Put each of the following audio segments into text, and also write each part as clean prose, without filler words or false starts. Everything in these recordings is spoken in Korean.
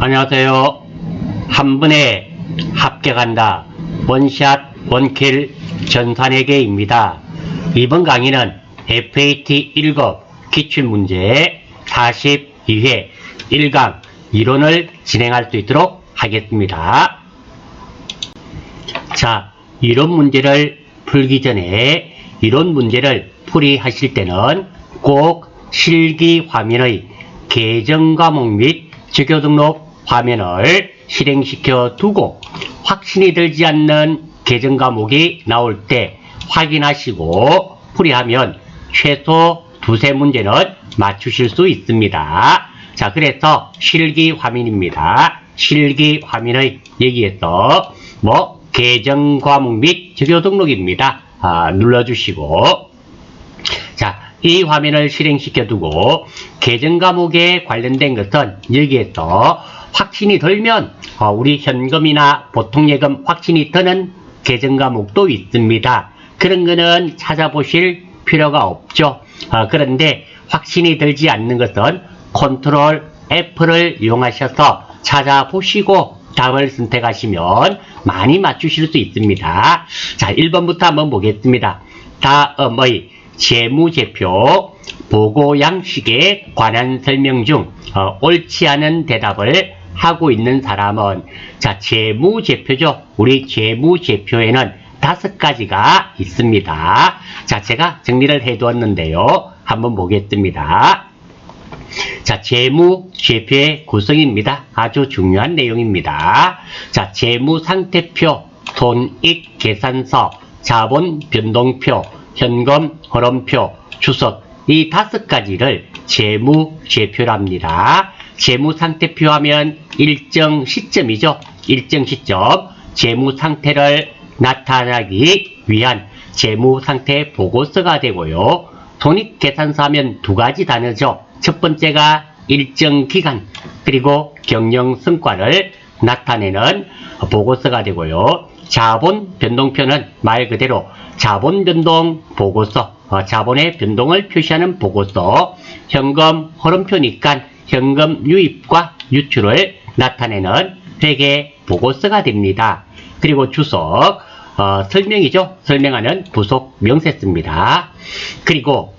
안녕하세요. 한 번에 합격한다. 원샷 원킬 전산회계입니다. 이번 강의는 FAT 1급 기출문제 42회 1강 이론을 진행할 수 있도록 하겠습니다. 자, 이론 문제를 풀기 전에 이론 문제를 풀이하실 때는 꼭 실기 화면의 계정 과목 및 주교 등록 화면을 실행시켜 두고 확신이 들지 않는 계정 과목이 나올 때 확인하시고 풀이하면 최소 두세 문제는 맞추실 수 있습니다. 자, 그래서 실기 화면입니다. 실기 화면의 여기에서 계정 과목 및 주교 등록입니다. 눌러주시고, 자, 이 화면을 실행시켜 두고 계정 과목에 관련된 것은 여기에서 확신이 들면 우리 현금이나 보통예금 확신이 드는 계정 과목도 있습니다. 그런 거는 찾아보실 필요가 없죠. 그런데 확신이 들지 않는 것은 컨트롤 F를 이용하셔서 찾아보시고 답을 선택하시면 많이 맞추실 수 있습니다. 자, 1번부터 한번 보겠습니다. 다음의 재무제표 보고 양식에 관한 설명 중 옳지 않은 대답을 하고 있는 사람은, 자, 재무제표죠. 우리 재무제표에는 5가지가 있습니다. 자, 제가 정리를 해 두었는데요. 한번 보겠습니다. 자, 재무제표의 구성입니다. 아주 중요한 내용입니다. 자, 재무상태표, 손익계산서, 자본변동표, 현금 흐름표, 주석, 이 5가지를 재무제표랍니다. 재무상태표 하면 일정 시점이죠. 일정 시점, 재무상태를 나타내기 위한 재무상태 보고서가 되고요. 손익계산서 하면 2가지 단어죠. 첫 번째가 일정 기간, 그리고 경영성과를 나타내는 보고서가 되고요. 자본변동표는 말 그대로 자본변동 보고서, 자본의 변동을 표시하는 보고서, 현금 흐름표니까 현금 유입과 유출을 나타내는 회계 보고서가 됩니다. 그리고 주석, 설명이죠. 설명하는 부속 명세서입니다. 그리고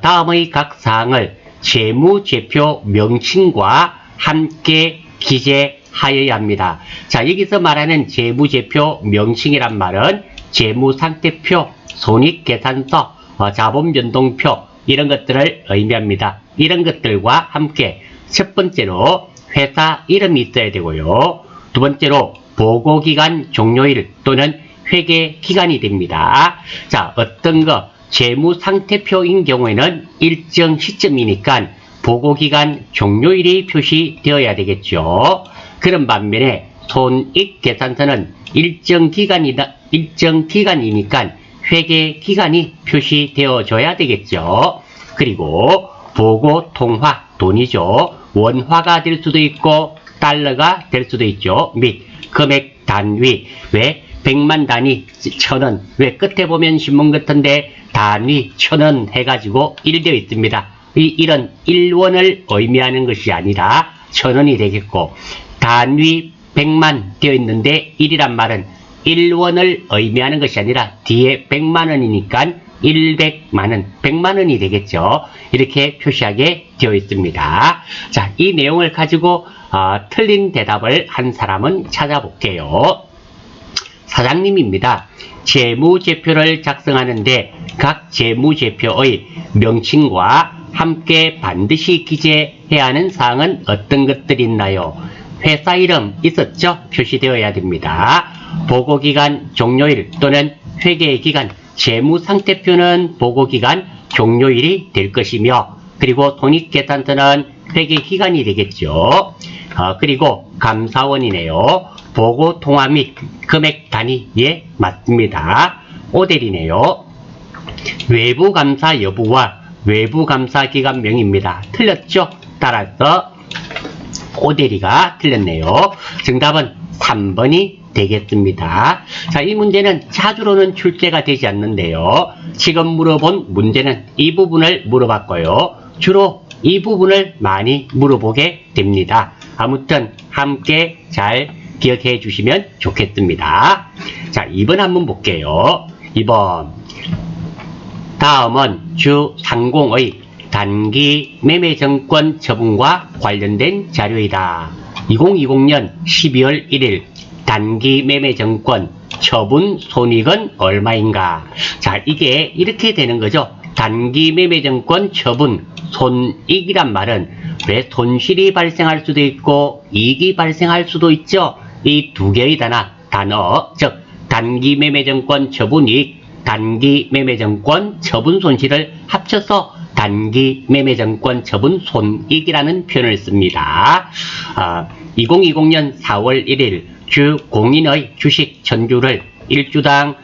다음의 각 사항을 재무제표 명칭과 함께 기재하여야 합니다. 자, 여기서 말하는 재무제표 명칭이란 말은 재무상태표, 손익계산서, 자본변동표, 이런 것들을 의미합니다. 이런 것들과 함께 첫 번째로 회사 이름이 있어야 되고요. 두 번째로 보고기간 종료일 또는 회계기간이 됩니다. 자, 어떤 재무상태표인 경우에는 일정 시점이니까 보고기간 종료일이 표시되어야 되겠죠. 그런 반면에 손익계산서는 일정 기간이니까 회계기간이 표시되어줘야 되겠죠. 그리고 보고통화, 돈이죠. 원화가 될 수도 있고 달러가 될 수도 있죠. 및 금액 단위, 왜 100만 단위 1000원, 왜 끝에 보면 신문 같은데 단위 1000원 해가지고 1 되어 있습니다. 이런 1원을 의미하는 것이 아니라 1000원이 되겠고, 단위 100만 되어 있는데 1이란 말은 1원을 의미하는 것이 아니라 뒤에 100만원이니까 100만원, 100만원이 되겠죠. 이렇게 표시하게 되어 있습니다. 자, 이 내용을 가지고 틀린 대답을 한 사람은 찾아볼게요. 사장님입니다. 재무제표를 작성하는데 각 재무제표의 명칭과 함께 반드시 기재해야 하는 사항은 어떤 것들이 있나요? 회사 이름 있었죠? 표시되어야 됩니다. 보고기간 종료일 또는 회계기간, 재무상태표는 보고기간 종료일이 될 것이며, 그리고 손익계산서는 회계기간이 되겠죠. 그리고 감사원이네요. 보고통화 및 금액 단위에 맞습니다. 오델이네요. 외부감사 여부와 외부감사기관명입니다. 틀렸죠? 따라서 오대리가 틀렸네요. 정답은 3번이 되겠습니다. 자, 이 문제는 자주로는 출제가 되지 않는데요. 지금 물어본 문제는 이 부분을 물어봤고요. 주로 이 부분을 많이 물어보게 됩니다. 아무튼 함께 잘 기억해 주시면 좋겠습니다. 자, 2번 한번 볼게요. 2번. 다음은 주 상공의 단기 매매증권 처분과 관련된 자료이다. 2020년 12월 1일 단기 매매증권 처분 손익은 얼마인가? 자, 이게 이렇게 되는 거죠. 단기 매매증권 처분 손익이란 말은 왜 손실이 발생할 수도 있고 이익이 발생할 수도 있죠. 이 두 개의 단어, 즉 단기 매매증권 처분이익, 단기 매매증권 처분 손실을 합쳐서 단기 매매증권 처분 손익이라는 표현을 씁니다. 2020년 4월 1일 주 공인의 주식 전주를 1주당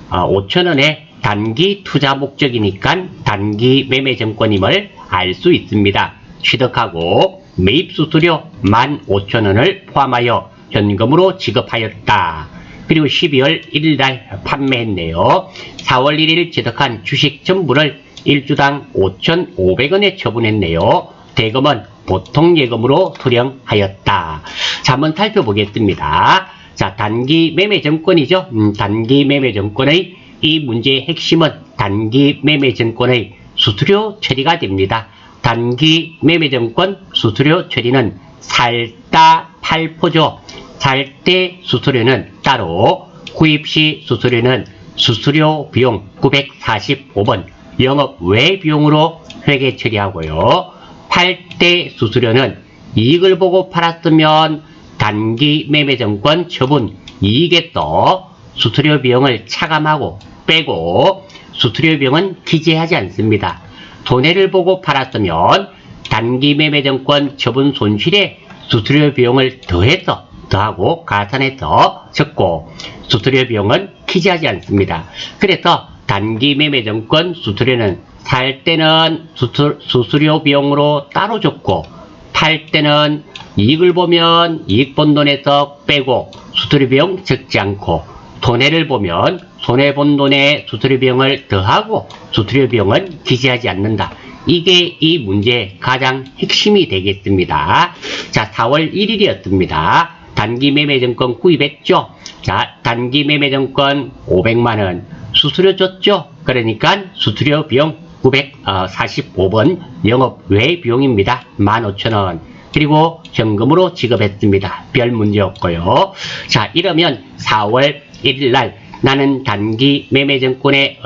5,000원의 단기 투자 목적이니까 단기 매매증권임을 알 수 있습니다. 취득하고 매입 수수료 15,000원을 포함하여 현금으로 지급하였다. 그리고 12월 1일날 판매했네요. 4월 1일 취득한 주식 전부를 1주당 5,500원에 처분했네요. 대금은 보통 예금으로 수령하였다. 자, 한번 살펴보겠습니다. 자, 단기 매매증권이죠. 단기 매매증권의 이 문제의 핵심은 단기 매매증권의 수수료 처리가 됩니다. 단기 매매증권 수수료 처리는 살다 팔포죠. 살 때 수수료는 따로, 구입시 수수료는 수수료 비용 945번 영업 외 비용으로 회계 처리하고요. 팔 때 수수료는 이익을 보고 팔았으면 단기 매매증권 처분 이익에서 수수료 비용을 차감하고 빼고 수수료 비용은 기재하지 않습니다. 손해를 보고 팔았으면 단기 매매증권 처분 손실에 수수료 비용을 더하고 가산해서 적고 수수료 비용은 기재하지 않습니다. 그래서 단기 매매증권 수수료는 살 때는 수수료 비용으로 따로 적고 팔 때는 이익을 보면 이익 본 돈에서 빼고 수수료 비용 적지 않고 손해를 보면 손해 본 돈에 수수료 비용을 더하고 수수료 비용은 기재하지 않는다. 이게 이 문제의 가장 핵심이 되겠습니다. 자, 4월 1일이었습니다. 단기 매매증권 구입했죠. 자, 단기 매매증권 500만원 수수료 줬죠. 그러니까 수수료 비용 945번 영업 외 비용입니다. 15,000원. 그리고 현금으로 지급했습니다. 별 문제 없고요. 자, 이러면 4월 1일날 나는 단기 매매증권에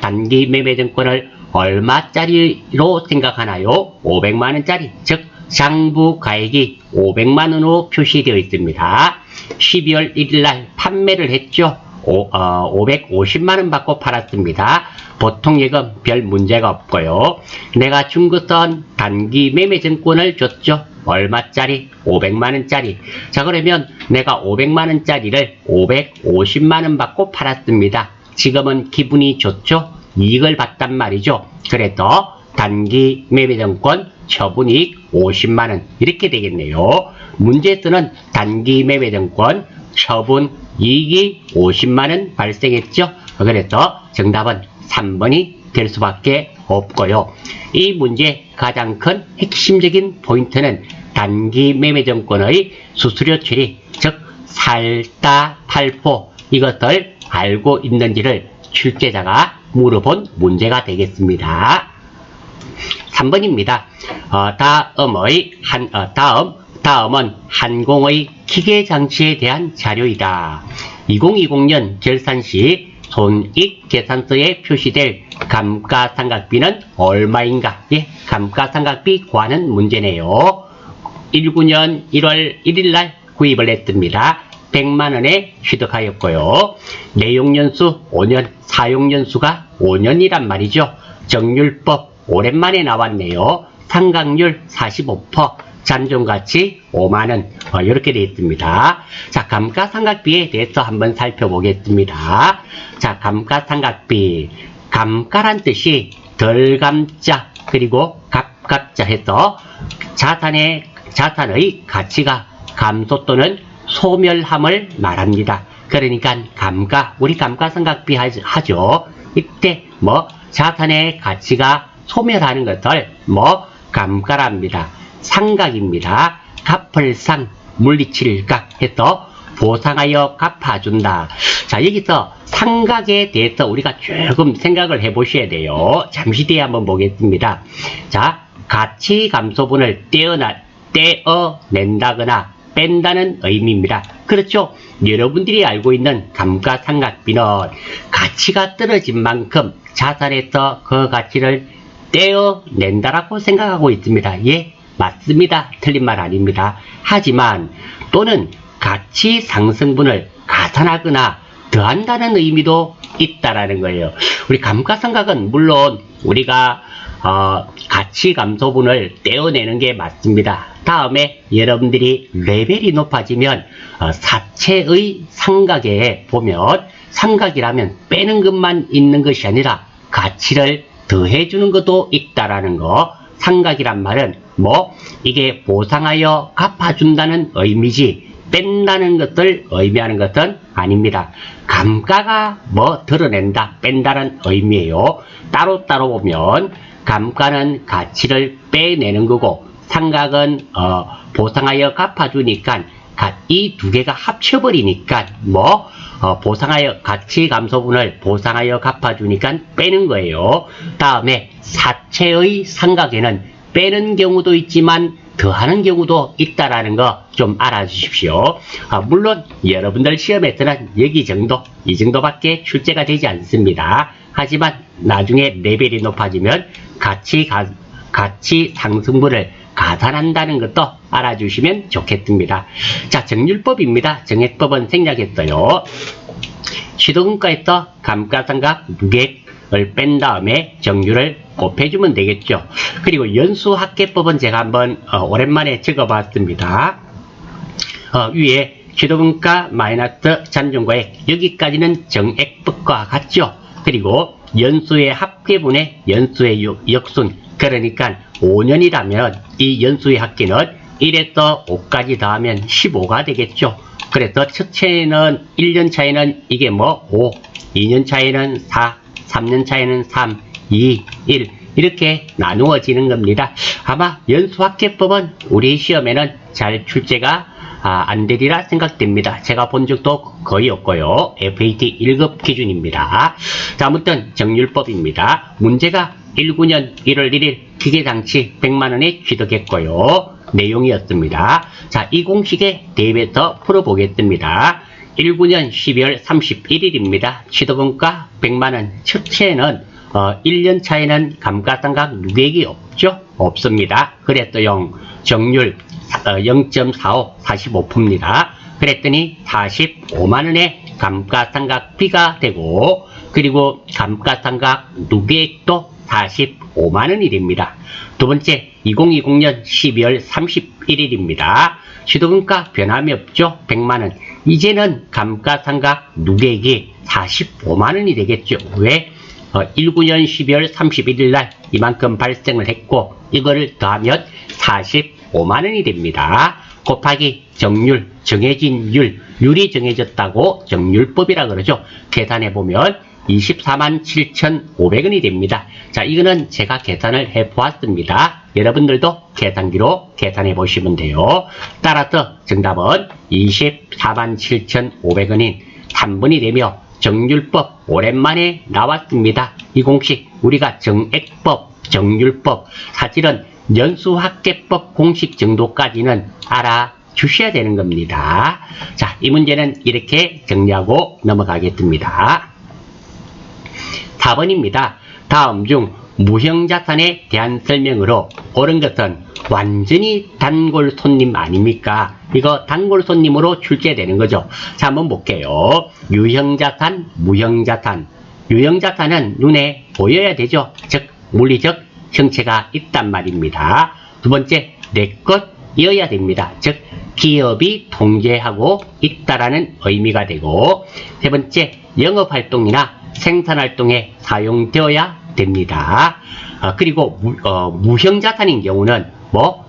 단기 매매증권을 얼마짜리로 생각하나요? 500만원짜리, 즉 장부 가액이 500만원으로 표시되어 있습니다. 12월 1일날 판매를 했죠. 550만원 받고 팔았습니다. 보통 예금 별 문제가 없고요. 내가 준 것은 단기 매매증권을 줬죠. 얼마짜리? 500만원짜리. 자, 그러면 내가 500만원짜리를 550만원 받고 팔았습니다. 지금은 기분이 좋죠? 이익을 봤단 말이죠. 그래서 단기 매매증권 처분이익 50만원 이렇게 되겠네요. 문제에서는 단기 매매증권 처분 이익이 50만원 발생했죠. 그래서 정답은 3번이 될 수밖에 없고요. 이 문제의 가장 큰 핵심적인 포인트는 단기 매매증권의 수수료 처리, 즉 살다 팔포 이것을 알고 있는지를 출제자가 물어본 문제가 되겠습니다. 3번입니다. 다음은 항공의 기계장치에 대한 자료이다. 2020년 결산시 손익계산서에 표시될 감가상각비는 얼마인가? 예, 감가상각비 구하는 문제네요. 19년 1월 1일날 구입을 했습니다. 100만원에 취득하였고요. 내용연수 5년, 사용연수가 5년이란 말이죠. 정률법 오랜만에 나왔네요. 상각률 45%, 잔존가치 5만원 이렇게 되어 있습니다. 자, 감가상각비에 대해서 한번 살펴보겠습니다. 자, 감가상각비, 감가란 뜻이 덜 감자 그리고 갑자 해서 자산의 가치가 감소 또는 소멸함을 말합니다. 그러니까 우리 감가상각비 하죠. 이때 자산의 가치가 소멸하는 것을 감가랍니다. 상각입니다. 갚을 상, 물리칠 각 해서 보상하여 갚아준다. 자, 여기서 상각에 대해서 우리가 조금 생각을 해보셔야 돼요. 잠시 뒤에 한번 보겠습니다. 자, 가치감소분을 떼어낸다거나 뺀다는 의미입니다. 그렇죠? 여러분들이 알고 있는 감가상각비는 가치가 떨어진 만큼 자산에서 그 가치를 떼어낸다라고 생각하고 있습니다. 예, 맞습니다. 틀린 말 아닙니다. 하지만 또는 가치 상승분을 가산하거나 더한다는 의미도 있다라는 거예요. 우리 감가상각은 물론 우리가 가치 감소분을 떼어내는 게 맞습니다. 다음에 여러분들이 레벨이 높아지면 사채의 상각에 보면 상각이라면 빼는 것만 있는 것이 아니라 가치를 더해주는 것도 있다라는 거. 상각이란 말은 이게 보상하여 갚아준다는 의미지 뺀다는 것을 의미하는 것은 아닙니다. 감가가 드러낸다, 뺀다는 의미예요. 따로따로 보면 감가는 가치를 빼내는 거고 상각은 보상하여 갚아주니까 이 두 개가 합쳐버리니까 보상하여 가치 감소분을 보상하여 갚아주니까 빼는 거예요. 다음에 사채의 상각에는 빼는 경우도 있지만 더하는 경우도 있다라는 거 좀 알아주십시오. 물론 여러분들 시험에서는 여기 정도, 이 정도밖에 출제가 되지 않습니다. 하지만 나중에 레벨이 높아지면 가치 상승분을 가산한다는 것도 알아주시면 좋겠습니다. 자, 정률법입니다. 정액법은 생략했어요. 시도금가에서 감가상각 누객을 뺀 다음에 정률을 곱해주면 되겠죠. 그리고 연수합계법은 제가 한번 오랜만에 적어봤습니다. 위에 시도금가 마이너스 잔존과액, 여기까지는 정액법과 같죠. 그리고 연수의 합계분의 연수의 역순, 그러니까 5년이라면 이 연수의 합계는 1에서 5까지 더하면 15가 되겠죠. 그래서 첫째는 1년 차에는 이게 5, 2년 차에는 4, 3년 차에는 3, 2, 1 이렇게 나누어지는 겁니다. 아마 연수합계법은 우리 시험에는 잘 출제가 안 되리라 생각됩니다. 제가 본 적도 거의 없고요. FAT 1급 기준입니다. 자, 아무튼 정률법입니다. 문제가 19년 1월 1일 기계장치 100만원에 취득했고요. 내용이었습니다. 자, 이 공식에 대입해서 풀어보겠습니다. 19년 12월 31일입니다. 취득원가 100만원. 첫째는 1년 차에는 감가상각 누객이 없죠? 없습니다. 그랬더니 정률 0.45, 45%입니다. 그랬더니 45만원의 감가상각비가 되고, 그리고 감가상각 누계액도 45만원이 됩니다. 두 번째, 2020년 12월 31일입니다. 취득원가 변함이 없죠? 100만원. 이제는 감가상각 누계액이 45만원이 되겠죠. 왜? 19년 12월 31일 날 이만큼 발생을 했고, 이거를 더하면 45만원이 됩니다. 곱하기 정률, 정해진 율이 정해졌다고 정률법이라 그러죠. 계산해보면 24만 7,500원이 됩니다. 자, 이거는 제가 계산을 해보았습니다. 여러분들도 계산기로 계산해 보시면 돼요. 따라서 정답은 24만 7,500원인 3번이 되며 정률법 오랜만에 나왔습니다. 이 공식 우리가 정액법, 정률법, 사실은 연수합계법 공식 정도까지는 알아주셔야 되는 겁니다. 자, 이 문제는 이렇게 정리하고 넘어가겠습니다. 4번입니다. 다음 중 무형자산에 대한 설명으로 옳은 것은 완전히 단골 손님 아닙니까? 이거 단골 손님으로 출제되는 거죠. 자, 한번 볼게요. 유형자산, 무형자산. 유형자산은 눈에 보여야 되죠. 즉, 물리적 형체가 있단 말입니다. 두 번째, 내 것이어야 됩니다. 즉, 기업이 통제하고 있다라는 의미가 되고, 세 번째, 영업활동이나 생산활동에 사용되어야 됩니다. 그리고 무형자산인 경우는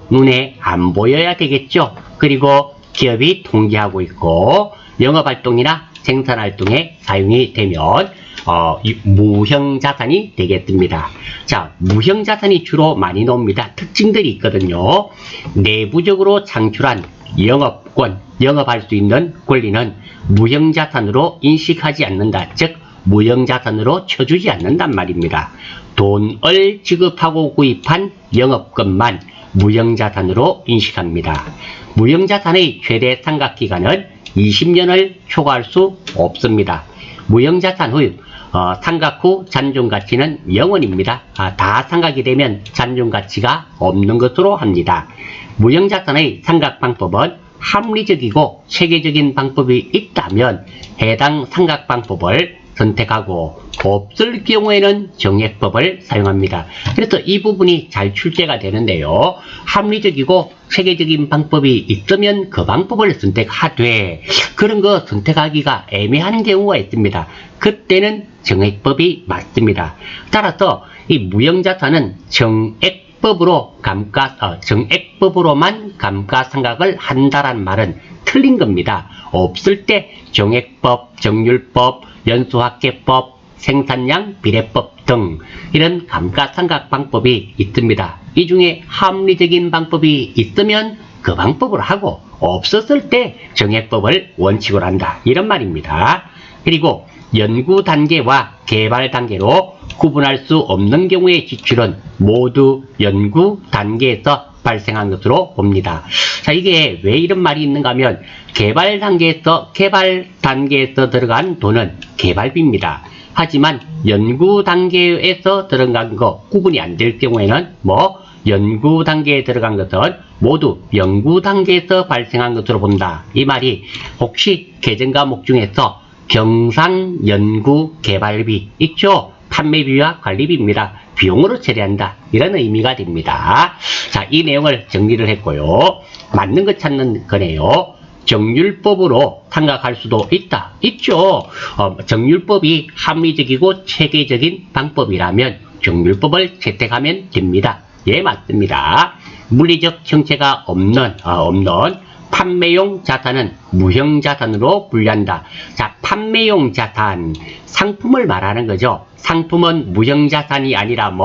눈에 안 보여야 되겠죠. 그리고 기업이 통제하고 있고 영업활동이나 생산활동에 사용이 되면 무형자산이 되겠습니다. 자, 무형자산이 주로 많이 나옵니다. 특징들이 있거든요. 내부적으로 창출한 영업권, 영업할 수 있는 권리는 무형자산으로 인식하지 않는다. 즉, 무형자산으로 쳐주지 않는단 말입니다. 돈을 지급하고 구입한 영업권만 무형자산으로 인식합니다. 무형자산의 최대 상각기간은 20년을 초과할 수 없습니다. 무형자산 후 상각 후 잔존가치는 0원입니다. 다 상각이 되면 잔존가치가 없는 것으로 합니다. 무형자산의 상각 방법은 합리적이고 체계적인 방법이 있다면 해당 상각 방법을 선택하고 없을 경우에는 정액법을 사용합니다. 그래서 이 부분이 잘 출제가 되는데요. 합리적이고 체계적인 방법이 있으면 그 방법을 선택하되 그런 거 선택하기가 애매한 경우가 있습니다. 그때는 정액법이 맞습니다. 따라서 이 무형자산은 정액법으로만 감가상각을 한다란 말은 틀린 겁니다. 없을 때 정액법, 정률법, 연수학계법, 생산량 비례법 등 이런 감가상각 방법이 있습니다. 이 중에 합리적인 방법이 있으면 그 방법을 하고 없었을 때 정액법을 원칙으로 한다. 이런 말입니다. 그리고 연구 단계와 개발 단계로 구분할 수 없는 경우의 지출은 모두 연구 단계에서 발생한 것으로 봅니다. 자, 이게 왜 이런 말이 있는가 하면 개발 단계에서 들어간 돈은 개발비입니다. 하지만 연구 단계에서 들어간 거 구분이 안 될 경우에는 연구 단계에 들어간 것은 모두 연구 단계에서 발생한 것으로 본다. 이 말이 혹시 개정 과목 중에서 경상 연구 개발비 있죠? 판매비와 관리비입니다. 비용으로 처리한다. 이런 의미가 됩니다. 자, 이 내용을 정리를 했고요. 맞는 것 찾는 거네요. 정률법으로 상각할 수도 있다. 있죠. 정률법이 합리적이고 체계적인 방법이라면 정률법을 채택하면 됩니다. 예, 맞습니다. 물리적 형체가 없는 판매용 자산은 무형자산으로 분류한다. 자, 판매용 자산, 상품을 말하는 거죠. 상품은 무형자산이 아니라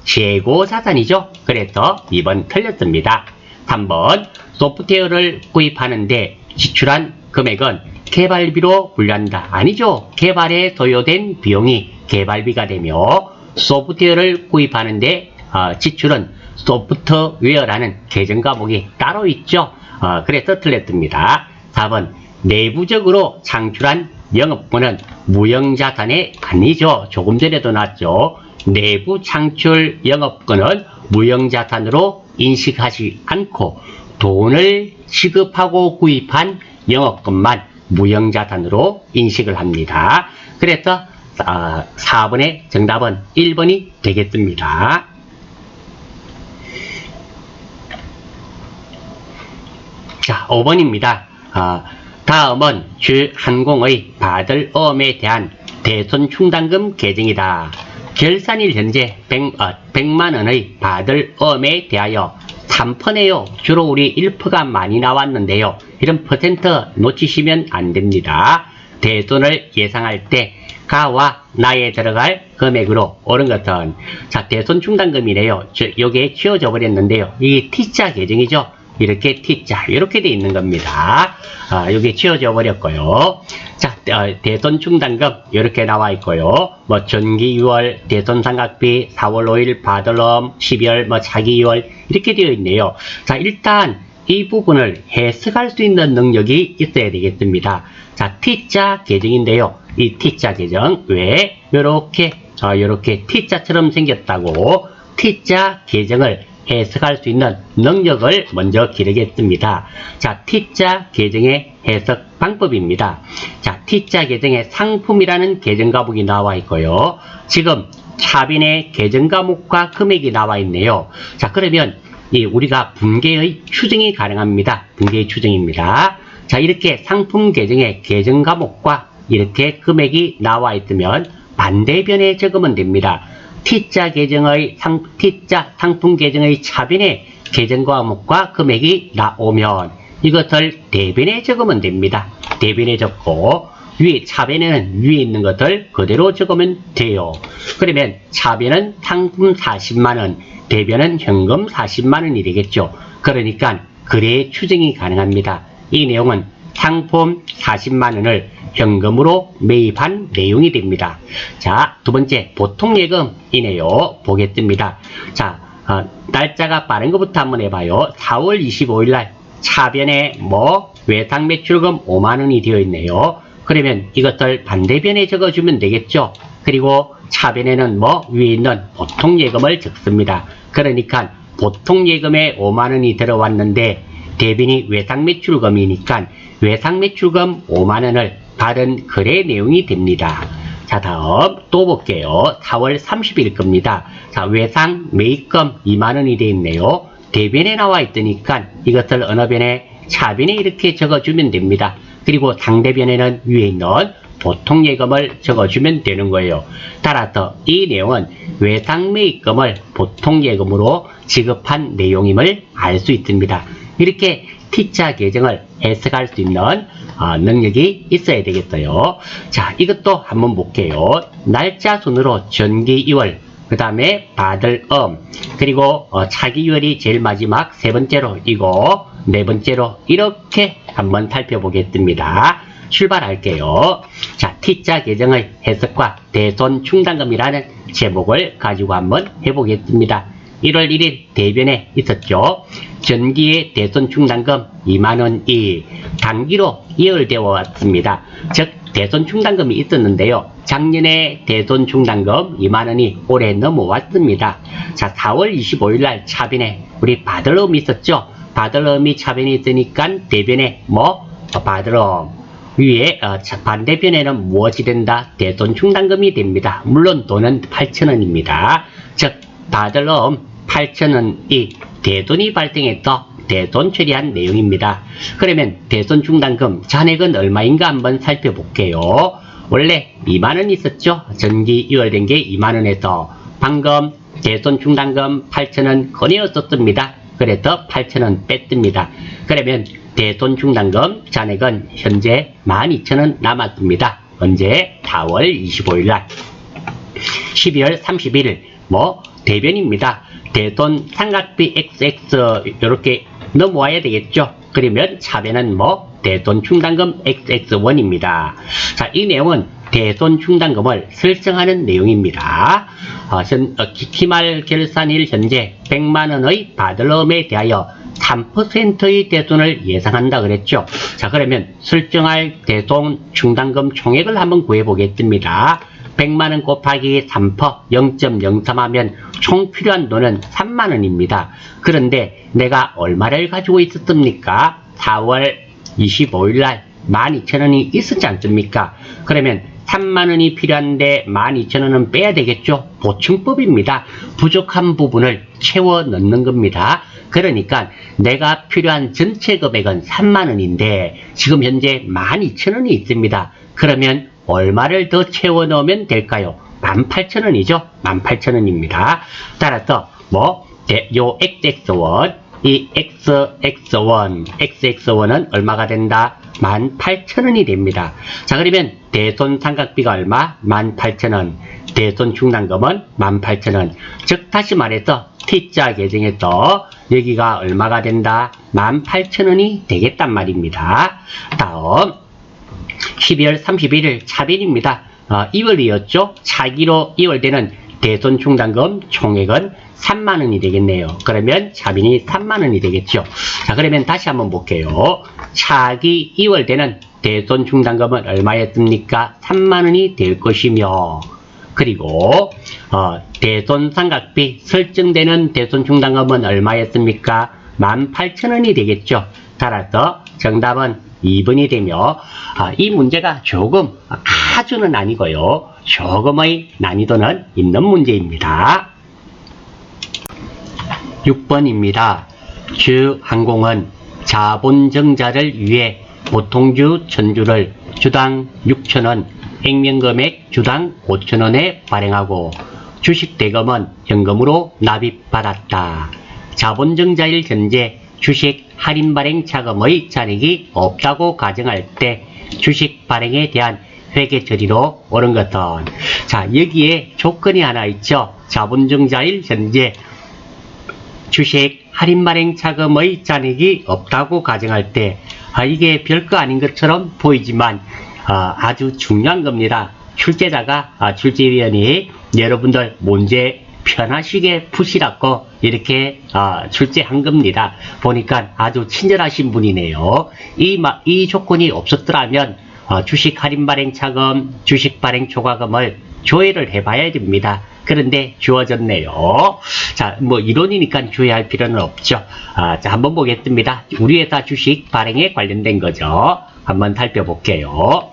재고자산이죠. 그래서 2번 틀렸습니다. 3번, 소프트웨어를 구입하는데 지출한 금액은 개발비로 분류한다. 아니죠. 개발에 소요된 비용이 개발비가 되며 소프트웨어를 구입하는데 지출은 소프트웨어라는 개정 과목이 따로 있죠. 그래서 틀렸습니다. 4번, 내부적으로 창출한 영업권은 무형자산이 아니죠. 조금 전에도 나왔죠. 내부 창출 영업권은 무형자산으로 인식하지 않고 돈을 지급하고 구입한 영업권만 무형자산으로 인식을 합니다. 그래서 4번의 정답은 1번이 되겠습니다. 자, 5번입니다. 다음은 주항공의 받을 어음에 대한 대손 충당금 계정이다. 결산일 현재 100만원의 받을 어음에 대하여 3%네요. 주로 우리 1%가 많이 나왔는데요. 이런 퍼센트 놓치시면 안 됩니다. 대손을 예상할 때 가와 나에 들어갈 금액으로 옳은 것은 자, 대손 충당금이네요. 여기에 지워져 버렸는데요. 이게 T자 계정이죠. 이렇게 T자 이렇게 돼 있는 겁니다. 여기 지워져 버렸고요. 자, 대손 충당금 이렇게 나와 있고요. 전기 6월 대손 상각비 4월 5일 받을럼 12월 차기 2월 이렇게 되어 있네요. 자, 일단 이 부분을 해석할 수 있는 능력이 있어야 되겠습니다. 자, T자 계정인데요. 이 T자 계정 왜 이렇게 T자처럼 생겼다고 T자 계정을 해석할 수 있는 능력을 먼저 기르겠습니다. 자, T자 계정의 해석 방법입니다. 자, T자 계정의 상품이라는 계정 과목이 나와 있고요. 지금 차빈의 계정 과목과 금액이 나와 있네요. 자, 그러면 우리가 분계의 추정이 가능합니다. 분계의 추정입니다. 자, 이렇게 상품 계정의 계정 과목과 이렇게 금액이 나와 있으면 반대변에 적으면 됩니다. T자 상품 계정의 차변에 계정 과목과 금액이 나오면 이것을 대변에 적으면 됩니다. 대변에 적고 위에 차변에는 위에 있는 것들 그대로 적으면 돼요. 그러면 차변은 상품 40만원, 대변은 현금 40만원이 되겠죠. 그러니까 거래 추정이 가능합니다. 이 내용은 상품 40만원을 현금으로 매입한 내용이 됩니다. 자, 두 번째 보통예금이네요. 보겠습니다. 자, 날짜가 빠른 것부터 한번 해봐요. 4월 25일 날 차변에 외상매출금 5만원이 되어 있네요. 그러면 이것들 반대변에 적어주면 되겠죠. 그리고 차변에는 위에 있는 보통예금을 적습니다. 그러니까 보통예금에 5만원이 들어왔는데 대변이 외상매출금이니까 외상매출금 5만원을 받은 거래 내용이 됩니다. 자, 다음 또 볼게요. 4월 30일 겁니다. 자, 외상 매입금 2만원이 되어 있네요. 대변에 나와 있으니까 이것을 어느 변에 차변에 이렇게 적어주면 됩니다. 그리고 상대변에는 위에 있는 보통예금을 적어주면 되는 거예요. 따라서 이 내용은 외상매입금을 보통예금으로 지급한 내용임을 알 수 있습니다. 이렇게 T자 계정을 해석할 수 있는 능력이 있어야 되겠어요. 자, 이것도 한번 볼게요. 날짜 순으로 전기 2월, 그 다음에 받을 그리고 차기율이 제일 마지막 세 번째로 이거, 네 번째로 이렇게 한번 살펴보겠습니다. 출발할게요. 자, T자 계정의 해석과 대손 충당금이라는 제목을 가지고 한번 해보겠습니다. 1월 1일 대변에 있었죠. 전기의 대손 충당금 2만원이 단기로 예열되어 왔습니다. 즉 대손 충당금이 있었는데요. 작년에 대손 충당금 2만원이 올해 넘어왔습니다. 자, 4월 25일 날 차변에 우리 받을음이 있었죠. 받을음이 차변에 있으니까 대변에 받을음 위에 반대편에는 무엇이 된다? 대손 충당금이 됩니다. 물론 돈은 8,000원입니다. 즉 받을음 8,000원이 대손이 발생해서 대손 처리한 내용입니다. 그러면 대손 충당금 잔액은 얼마인가 한번 살펴볼게요. 원래 2만원 있었죠. 전기 2월 된 게 2만원에서 방금 대손 충당금 8,000원 꺼내었었습니다. 그래서 8,000원 뺐습니다. 그러면 대손 충당금 잔액은 현재 12,000원 남았습니다. 언제? 4월 25일 날 12월 31일 대변입니다. 대손 삼각비 XX 이렇게 넘어와야 되겠죠. 그러면 차변은 대손 충당금 XX1입니다. 자, 이 내용은 대손 충당금을 설정하는 내용입니다. 기말 결산일 현재 100만원의 받을음에 대하여 3%의 대손을 예상한다 그랬죠. 자, 그러면 설정할 대손 충당금 총액을 한번 구해 보겠습니다. 100만원 곱하기 3% 0.03 하면 총 필요한 돈은 3만원입니다. 그런데 내가 얼마를 가지고 있었습니까? 4월 25일 날 12,000원이 있었지 않습니까? 그러면 3만원이 필요한데 12,000원은 빼야 되겠죠? 보충법입니다. 부족한 부분을 채워 넣는 겁니다. 그러니까 내가 필요한 전체 금액은 3만원인데 지금 현재 12,000원이 있습니다. 그러면 얼마를 더 채워 넣으면 될까요? 18,000원이죠? 18,000원입니다. 따라서 요 XX1, 이 XX1은 얼마가 된다? 18,000원이 됩니다. 자, 그러면 대손 삼각비가 얼마? 18,000원. 대손 충당금은 18,000원. 즉 다시 말해서 T자 계정에서 여기가 얼마가 된다? 18,000원이 되겠단 말입니다. 다음 12월 31일 차변입니다. 2월이었죠. 차기로 2월 되는 대손 충당금 총액은 3만원이 되겠네요. 그러면 차변이 3만원이 되겠죠. 자, 그러면 다시 한번 볼게요. 차기 2월 되는 대손 충당금은 얼마였습니까? 3만원이 될 것이며, 그리고 대손 삼각비 설정되는 대손 충당금은 얼마였습니까? 18,000원이 되겠죠. 따라서 정답은 2번이 되며 이 문제가 조금 아주는 아니고요. 조금의 난이도는 있는 문제입니다. 6번입니다. 주항공은 자본증자를 위해 보통주 전주를 주당 6,000원, 액면금액 주당 5,000원에 발행하고 주식 대금은 현금으로 납입받았다. 자본증자일 현재 주식 할인 발행 자금의 잔액이 없다고 가정할 때 주식 발행에 대한 회계 처리로 오른 것은, 자, 여기에 조건이 하나 있죠. 자본증자일 현재 주식 할인 발행 차금의 잔액이 없다고 가정할 때, 이게 별거 아닌 것처럼 보이지만 아주 중요한 겁니다. 출제자가 출제위원이 여러분들 문제 편하시게 푸시라고 이렇게 출제한 겁니다. 보니까 아주 친절하신 분이네요. 이 조건이 없었더라면 주식 할인 발행 차금, 주식 발행 초과금을 조회를 해봐야 됩니다. 그런데 주어졌네요. 자, 뭐 이론이니까 주의할 필요는 없죠. 자, 한번 보겠습니다. 우리 회사 주식 발행에 관련된 거죠. 한번 살펴볼게요.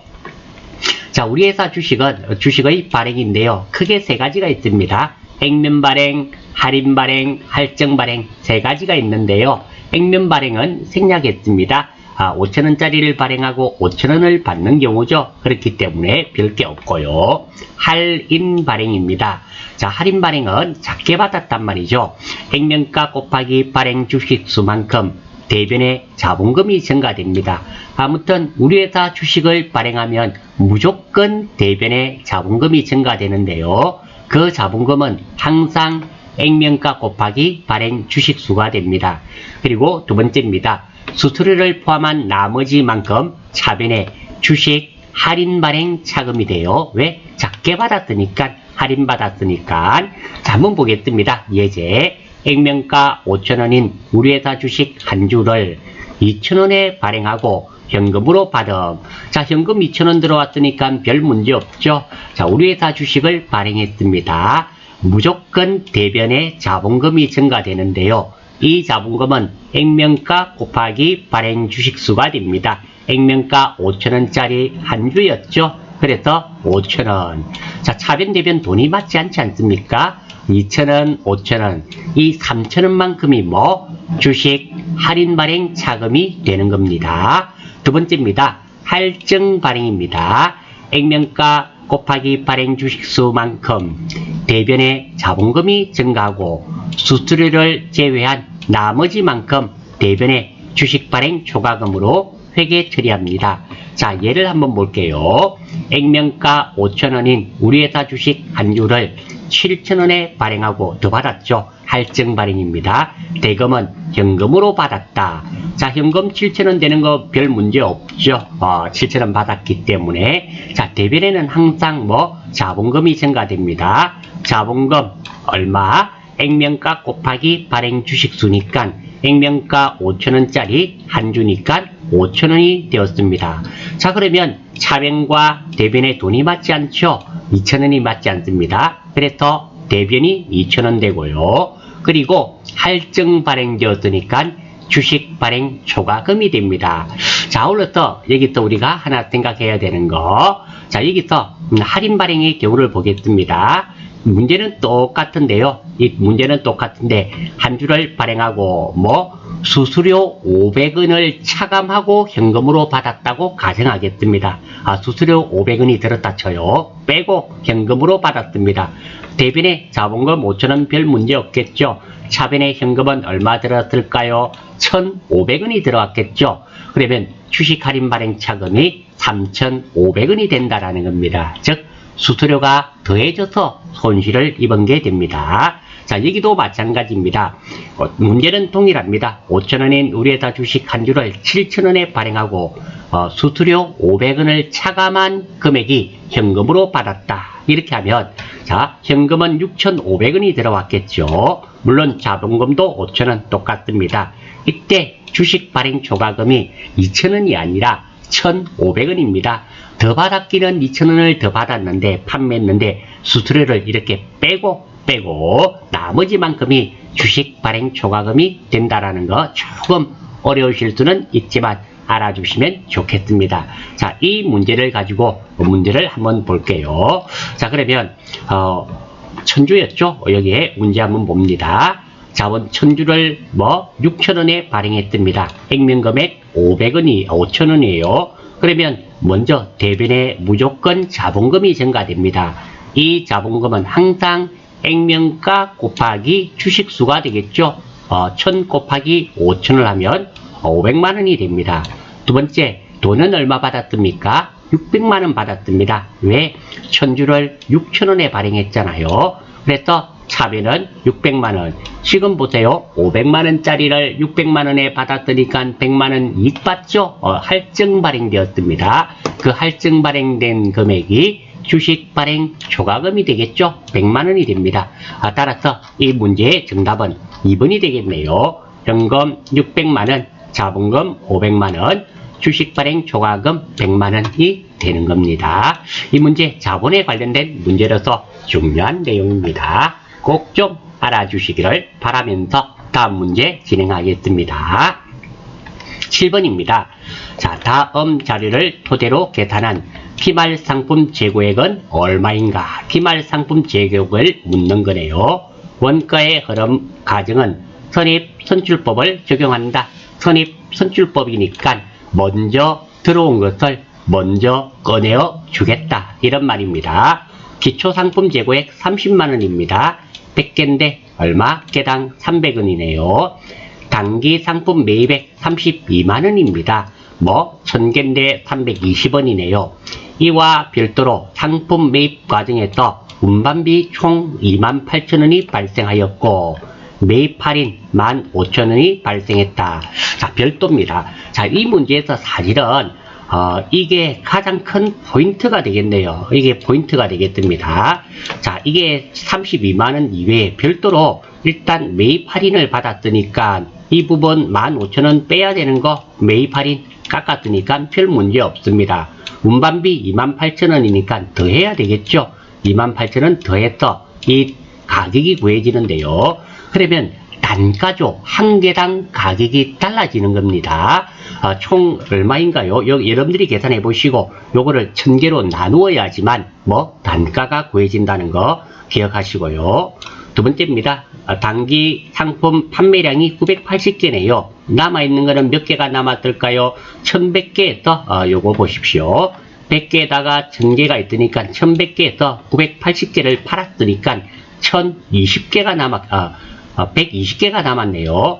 자, 우리 회사 주식은 주식의 발행인데요. 크게 세 가지가 있습니다. 액면 발행, 할인 발행, 할증 발행 세 가지가 있는데요. 액면 발행은 생략했습니다. 5,000원짜리를 발행하고 5,000원을 받는 경우죠. 그렇기 때문에 별게 없고요. 할인 발행입니다. 자, 할인 발행은 작게 받았단 말이죠. 액면가 곱하기 발행 주식 수만큼 대변의 자본금이 증가됩니다. 아무튼 우리 회사 주식을 발행하면 무조건 대변의 자본금이 증가되는데요. 그 자본금은 항상 액면가 곱하기 발행 주식수가 됩니다. 그리고 두 번째입니다. 수수료를 포함한 나머지만큼 차변의 주식 할인 발행 차금이 돼요. 왜? 작게 받았으니까, 할인 받았으니까. 자, 한번 보겠습니다. 예제. 액면가 5,000원인 우리 회사 주식 한 주를 2,000원에 발행하고 현금으로 받음. 자, 현금 2,000원 들어왔으니까 별 문제 없죠. 자, 우리 회사 주식을 발행했습니다. 무조건 대변의 자본금이 증가되는데요. 이 자본금은 액면가 곱하기 발행 주식수가 됩니다. 액면가 5,000원짜리 한 주였죠. 그래서 5,000원. 자, 차변 대변 돈이 맞지 않지 않습니까? 2,000원, 5,000원. 이 3,000원만큼이 뭐? 주식 할인 발행 차금이 되는 겁니다. 두 번째입니다. 할증 발행입니다. 액면가 곱하기 발행 주식수만큼 대변의 자본금이 증가하고 수수료를 제외한 나머지만큼 대변의 주식 발행 초과금으로 회계 처리합니다. 자, 예를 한번 볼게요. 액면가 5,000원인 우리 회사 주식 한 주를 7,000원에 발행하고 더 받았죠. 할증 발행입니다. 대금은 현금으로 받았다. 자, 현금 7,000원 되는 거 별 문제 없죠. 7,000원 받았기 때문에. 자, 대변에는 항상 뭐 자본금이 증가됩니다. 자본금 얼마? 액면가 곱하기 발행 주식수니까 액면가 5,000원짜리 한 주니까 5,000원이 되었습니다. 자, 그러면 차변과 대변의 돈이 맞지 않죠? 2,000원이 맞지 않습니다. 그래서 대변이 2,000원 되고요. 그리고 할증 발행되었으니까 주식 발행 초과금이 됩니다. 자, 아울러서 여기서 우리가 하나 생각해야 되는 거. 자, 여기서 할인 발행의 경우를 보겠습니다. 문제는 똑같은데요. 이 문제는 똑같은데 한 주를 발행하고 뭐 수수료 500원을 차감하고 현금으로 받았다고 가정하겠습니다. 수수료 500원이 들었다 쳐요. 빼고 현금으로 받았습니다. 대변의 자본금 5,000원 별 문제 없겠죠. 차변의 현금은 얼마 들었을까요? 1,500원이 들어왔겠죠. 그러면 주식 할인 발행 차금이 3,500원이 된다라는 겁니다. 즉 수수료가 더해져서 손실을 입은 게 됩니다. 자, 여기도 마찬가지입니다. 문제는 동일합니다. 5,000원인 우리 회사 주식 한 주를 7,000원에 발행하고 수수료 500원을 차감한 금액이 현금으로 받았다. 이렇게 하면 자, 현금은 6,500원이 들어왔겠죠. 물론 자본금도 5,000원 똑같습니다. 이때 주식 발행 초과금이 2,000원이 아니라 1,500원입니다. 더 받았기는 2,000원을 더 받았는데 판매했는데 수수료를 이렇게 빼고 나머지만큼이 주식 발행 초과금이 된다라는 거 조금 어려우실 수는 있지만 알아주시면 좋겠습니다. 자, 이 문제를 가지고 문제를 한번 볼게요. 자, 그러면 1,000주였죠? 여기에 문제 한번 봅니다. 자본 1,000주를 6,000원에 발행했습니다. 액면 금액 5,000원이에요. 그러면 먼저 대변에 무조건 자본금이 증가됩니다. 이 자본금은 항상 액면가 곱하기 주식수가 되겠죠. 1,000 곱하기 5,000을 하면 500만원이 됩니다. 두 번째, 돈은 얼마 받았습니까? 600만원 받았습니다. 왜? 천주를 6천원에 발행했잖아요. 그래서 차변은 600만원. 지금 보세요. 500만원짜리를 600만원에 받았으니까 100만원 이익 받죠? 할증 발행되었습니다. 그 할증 발행된 금액이 주식 발행 초과금이 되겠죠? 100만원이 됩니다. 따라서 이 문제의 정답은 2번이 되겠네요. 현금 600만원, 자본금 500만원, 주식 발행 초과금 100만원이 되는 겁니다. 이 문제 자본에 관련된 문제로서 중요한 내용입니다. 꼭 좀 알아주시기를 바라면서 다음 문제 진행하겠습니다. 7번입니다. 자, 다음 자료를 토대로 계산한 피말 상품 재고액은 얼마인가? 피말 상품 재고액을 묻는 거네요. 원가의 흐름 가정은 선입 선출법을 적용한다. 선입 선출법이니까 먼저 들어온 것을 먼저 꺼내어 주겠다. 이런 말입니다. 기초상품 재고액 30만원입니다. 100개인데 얼마? 개당 300원이네요. 단기 상품 매입액 32만원입니다. 1000개인데 320원이네요. 이와 별도로 상품 매입 과정에서 운반비 총 28,000원이 발생하였고 매입 할인 15,000원이 발생했다. 자, 별도입니다. 자, 이 문제에서 사실은 이게 가장 큰 포인트가 되겠네요. 이게 포인트가 되겠습니다. 자, 이게 32만원 이외에 별도로 일단 매입 할인을 받았으니까 이 부분 15,000원 빼야 되는 거 매입 할인 깎았으니까 별 문제 없습니다. 운반비 28,000원이니까 더 해야 되겠죠. 28,000원 더해서 이 가격이 구해지는데요. 그러면 단가죠. 한 개당 가격이 달라지는 겁니다. 총 얼마인가요? 여러분들이 계산해 보시고 요거를 1000개로 나누어야지만 단가가 구해진다는 거 기억하시고요. 두 번째입니다. 단기 상품 판매량이 980개네요. 남아있는 거는 몇 개가 남았을까요? 1100개에서 요거 보십시오. 100개에다가 1000개가 있으니까 1100개에서 980개를 팔았으니까 1020개가 120개가 남았네요.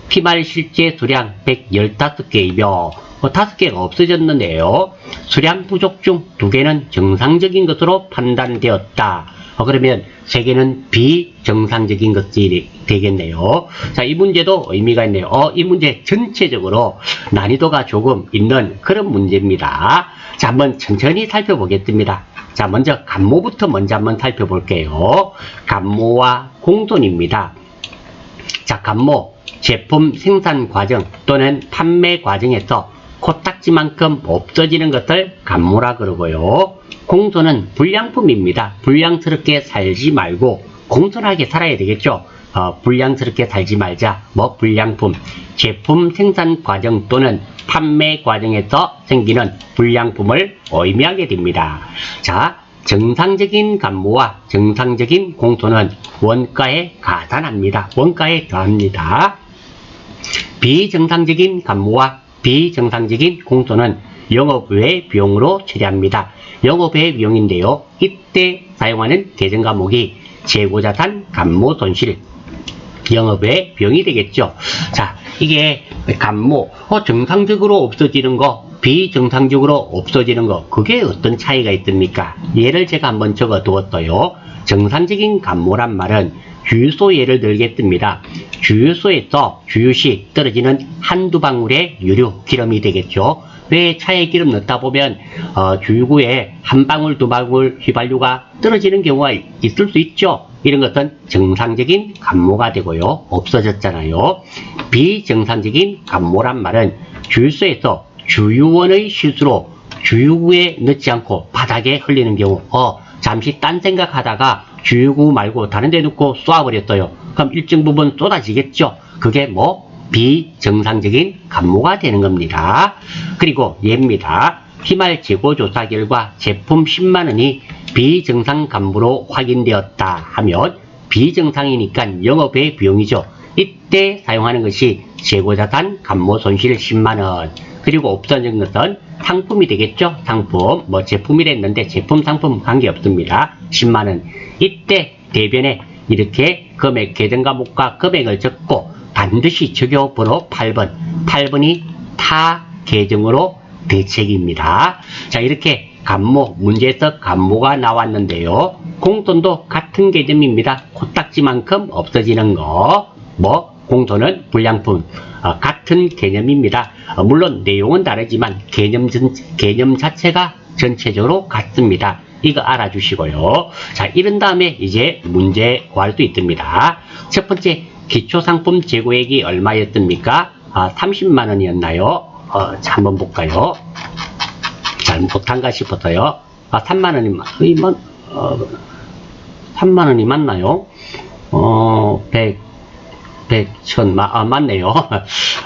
피말 실제 수량 115개이며 5개가 없어졌는데요. 수량 부족 중 2개는 정상적인 것으로 판단되었다. 그러면 3개는 비정상적인 것이 되겠네요. 자, 이 문제도 의미가 있네요. 이 문제 전체적으로 난이도가 조금 있는 그런 문제입니다. 자, 한번 천천히 살펴보겠습니다. 자, 먼저 감모부터 한번 살펴볼게요. 감모와 공돈입니다. 자, 감모, 제품 생산 과정 또는 판매 과정에서 코딱지만큼 없어지는 것을 감모라 그러고요. 공돈은 불량품입니다. 불량스럽게 살지 말고 공손하게 살아야 되겠죠. 불량스럽게 살지 말자. 불량품. 제품 생산 과정 또는 판매 과정에서 생기는 불량품을 의미하게 됩니다. 자, 정상적인 감모와 정상적인 공돈은 원가에 가산합니다. 원가에 더합니다. 비정상적인 감모와 비정상적인 공돈은 영업외 비용으로 처리합니다. 영업외 비용인데요. 이때 사용하는 계정 과목이 재고자산 감모 손실 영업외 비용이 되겠죠. 자, 이게 감모 정상적으로 없어지는 거 비정상적으로 없어지는 거 그게 어떤 차이가 있습니까? 예를 제가 한번 적어 두었어요. 정상적인 감모란 말은 주유소 예를 들겠습니다. 주유소에서 주유시 떨어지는 한두 방울의 유류, 기름이 되겠죠. 왜 차에 기름 넣다 보면 주유구에 한 방울, 두 방울 휘발유가 떨어지는 경우가 있을 수 있죠. 이런 것은 정상적인 감모가 되고요. 없어졌잖아요. 비정상적인 감모란 말은 주유소에서 주유원의 실수로 주유구에 넣지 않고 바닥에 흘리는 경우 잠시 딴 생각하다가 주유구 말고 다른 데 넣고 쏘아버렸어요. 그럼 일정 부분 쏟아지겠죠. 그게 비정상적인 감모가 되는 겁니다. 그리고 얘입니다. 피말 재고 조사 결과 제품 10만원이 비정상 감모로 확인되었다 하면 비정상이니까 영업외 비용이죠. 이때 사용하는 것이 재고자산 감모 손실 10만원. 그리고 없어진 것은 상품이 되겠죠. 상품, 제품이라 했는데 제품, 상품 관계없습니다. 10만원. 이때 대변에 이렇게 금액, 계정 과목과 금액을 적고 반드시 적요 번호 8번. 8번이 타 계정으로 대책입니다. 자, 이렇게 감모, 문제에서 감모가 나왔는데요. 공돈도 같은 개념입니다. 코딱지만큼 없어지는 거, 공돈은 불량품, 같은 개념입니다. 물론 내용은 다르지만 개념 자체가 전체적으로 같습니다. 이거 알아주시고요. 자, 이런 다음에 이제 문제 구할 수 있습니다. 첫 번째, 기초상품 재고액이 얼마였습니까? 30만 원이었나요? 자, 한번 볼까요? 잘못한가 싶어서요. 3만 원이, 3만 원이 맞나요? 1000, 맞네요.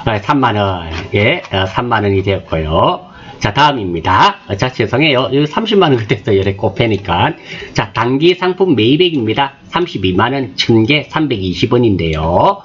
3만 원, 예, 3만 원이 되었고요. 자, 다음입니다. 자, 죄송해요. 여기 30만 원 그때서 이렇게 곱해니까. 자, 단기 상품 매입액입니다. 32만 원, 1000개, 320원인데요.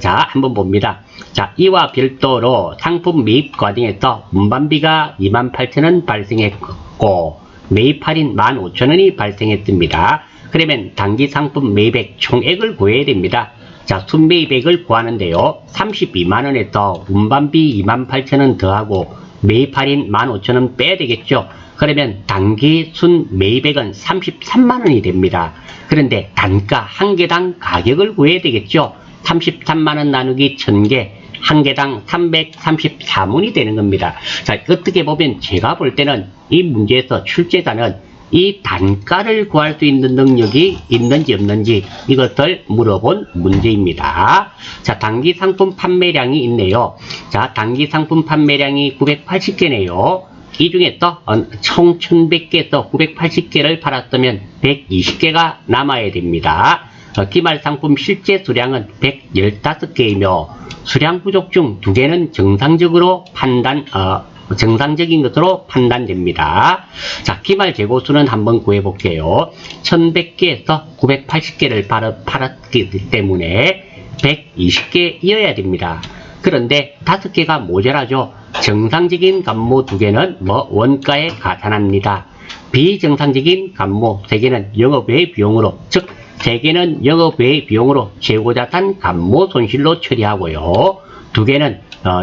자, 한번 봅니다. 자, 이와 별도로 상품 매입 과정에서 운반비가 28,000원 발생했고, 매입 할인 15,000원이 발생했습니다. 그러면 단기 상품 매입액 총액을 구해야 됩니다. 자, 순매입액을 구하는데요. 32만원에서 운반비 28,000원 더하고 매입 할인 15,000원 빼야 되겠죠. 그러면 단기 순매입액은 33만원이 됩니다. 그런데 단가 한 개당 가격을 구해야 되겠죠. 33만원 나누기 1000개, 한 개당 334문이 되는 겁니다. 자, 어떻게 보면 제가 볼 때는 이 문제에서 출제자는 이 단가를 구할 수 있는 능력이 있는지 없는지 이것을 물어본 문제입니다. 자, 단기 상품 판매량이 있네요. 자, 단기 상품 판매량이 980개네요. 이 중에서 총 1100개에서 980개를 팔았으면 120개가 남아야 됩니다. 기말 상품 실제 수량은 115개이며 수량 부족 중 2개는 정상적인 것으로 판단됩니다. 자, 기말 재고수는 한번 구해볼게요. 1100개에서 980개를 팔았기 때문에 120개이어야 됩니다. 그런데 5개가 모자라죠. 정상적인 감모 2개는 원가에 가산합니다. 비정상적인 감모 3개는 영업외 비용으로, 즉 3개는 영업외 비용으로 재고자산 감모 손실로 처리하고요. 2개는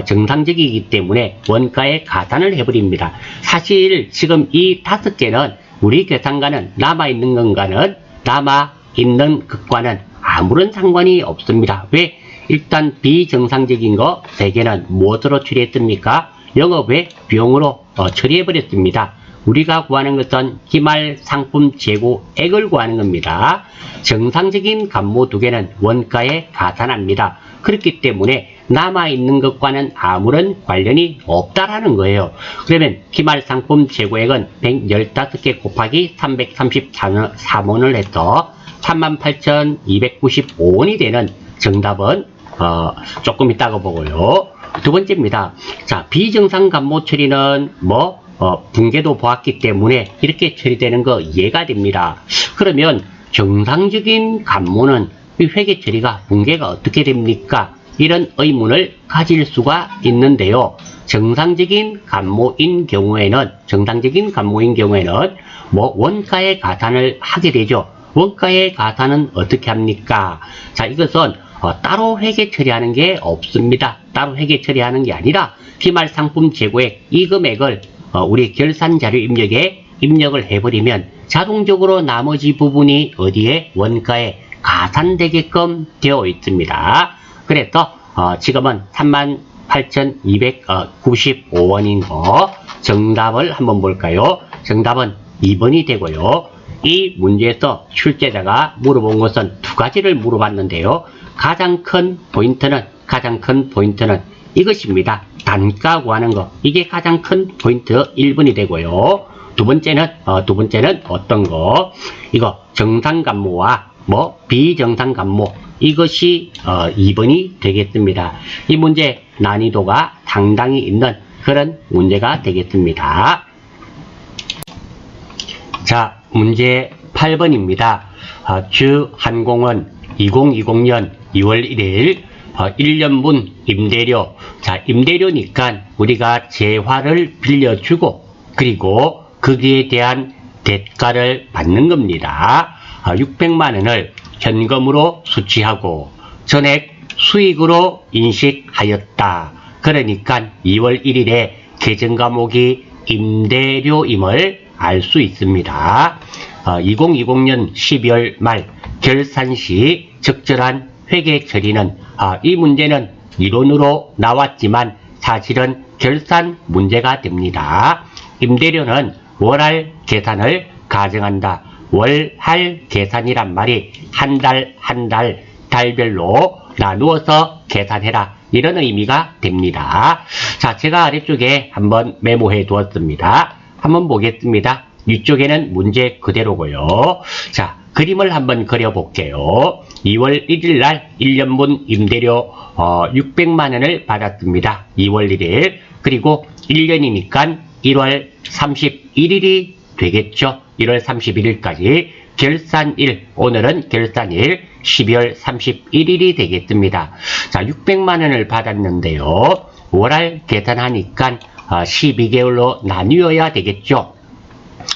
정상적이기 때문에 원가에 가산을 해버립니다. 사실 지금 이 5개는 우리 계산과는 남아있는 것과는 아무런 상관이 없습니다. 왜? 일단 비정상적인 거 3개는 무엇으로 처리했습니까? 영업외 비용으로 처리해버렸습니다. 우리가 구하는 것은 기말 상품 재고액을 구하는 겁니다. 정상적인 감모 2개는 원가에 가산합니다. 그렇기 때문에 남아있는 것과는 아무런 관련이 없다라는 거예요. 그러면 기말 상품 재고액은 115개 곱하기 334원을 해서 38,295원이 되는 정답은 조금 이따가 보고요. 두 번째입니다. 자, 비정상 감모 처리는 붕괴도 보았기 때문에 이렇게 처리되는 거 이해가 됩니다. 그러면 정상적인 감모는 회계 처리가 붕괴가 어떻게 됩니까? 이런 의문을 가질 수가 있는데요. 정상적인 감모인 경우에는 원가의 가산을 하게 되죠. 원가의 가산은 어떻게 합니까? 자, 이것은 따로 회계 처리하는 게 없습니다. 따로 회계 처리하는 게 아니라 기말 상품 재고액 이 금액을 우리 결산 자료 입력에 입력을 해버리면 자동적으로 나머지 부분이 어디에 원가에 가산되게끔 되어 있습니다. 그래서 지금은 38,295원인 거 정답을 한번 볼까요? 정답은 2번이 되고요. 이 문제에서 출제자가 물어본 것은 2가지를 물어봤는데요. 가장 큰 포인트는 이것입니다. 단가 구하는 거. 이게 가장 큰 포인트 1번이 되고요. 두 번째는 어떤 거? 이거 정상감모와 비정상감모. 이것이 2번이 되겠습니다. 이 문제 난이도가 상당히 있는 그런 문제가 되겠습니다. 자, 문제 8번입니다. 주한공은 2020년 2월 1일 1년분 임대료. 자, 임대료니까 우리가 재화를 빌려주고 그리고 거기에 대한 대가를 받는 겁니다. 600만 원을 현금으로 수취하고 전액 수익으로 인식하였다. 그러니까 2월 1일에 계정 과목이 임대료임을 알 수 있습니다. 2020년 12월 말 결산 시 적절한 회계 처리는 이 문제는 이론으로 나왔지만 사실은 결산 문제가 됩니다. 임대료는 월할 계산을 가정한다. 월할 계산이란 말이 한 달 달별로 나누어서 계산해라. 이런 의미가 됩니다. 자, 제가 아래쪽에 한번 메모해 두었습니다. 한번 보겠습니다. 위쪽에는 문제 그대로고요. 자, 그림을 한번 그려볼게요. 2월 1일 날 1년분 임대료 600만원을 받았습니다. 2월 1일. 그리고 1년이니까 1월 31일이 되겠죠. 1월 31일까지 결산일, 오늘은 결산일 12월 31일이 되겠습니다. 자, 600만원을 받았는데요. 월할 계산하니까 12개월로 나뉘어야 되겠죠.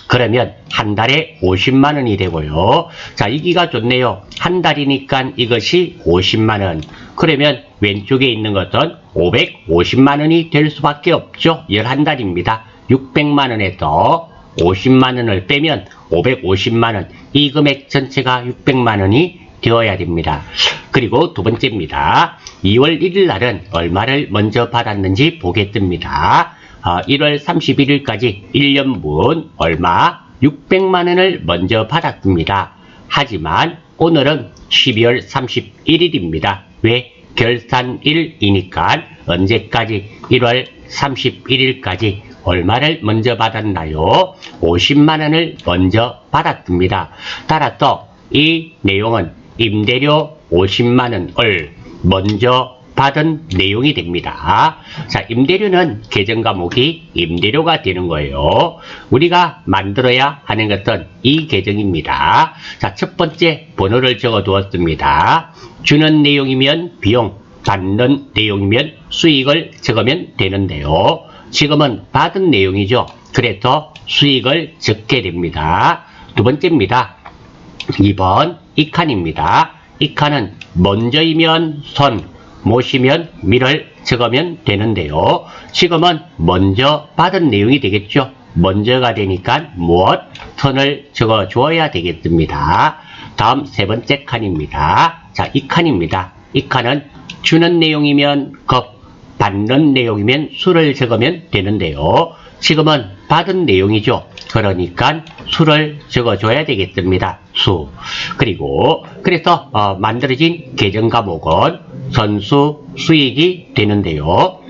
그러면 한 달에 50만원이 되고요. 자, 이기가 좋네요. 한 달이니까 이것이 50만원. 그러면 왼쪽에 있는 것은 550만원이 될 수밖에 없죠. 11달입니다. 600만원에서 50만원을 빼면 550만원. 이 금액 전체가 600만원이 되어야 됩니다. 그리고 두 번째입니다. 2월 1일 날은 얼마를 먼저 받았는지 보겠습니다. 1월 31일까지 1년분 얼마? 600만원을 먼저 받았습니다. 하지만 오늘은 12월 31일입니다. 왜? 결산일이니까 언제까지? 1월 31일까지 얼마를 먼저 받았나요? 50만원을 먼저 받았습니다. 따라서 이 내용은 임대료 50만원을 먼저 받은 내용이 됩니다. 자, 임대료는 계정 과목이 임대료가 되는 거예요. 우리가 만들어야 하는 것은 이 계정입니다. 자, 첫 번째 번호를 적어 두었습니다. 주는 내용이면 비용, 받는 내용이면 수익을 적으면 되는데요. 지금은 받은 내용이죠. 그래서 수익을 적게 됩니다. 두 번째입니다. 2번 이 칸입니다. 이 칸은 먼저이면 선, 못이면 미를 적으면 되는데요. 지금은 먼저 받은 내용이 되겠죠. 먼저가 되니까 무엇, 선을 적어 주어야 되겠습니다. 다음 세 번째 칸입니다. 자, 이 칸입니다. 이 칸은 주는 내용이면 급, 받는 내용이면 수를 적으면 되는데요. 지금은 받은 내용이죠. 그러니까 수를 적어줘야 되겠습니다. 수. 그래서 만들어진 계정 과목은 선수 수익이 되는데요.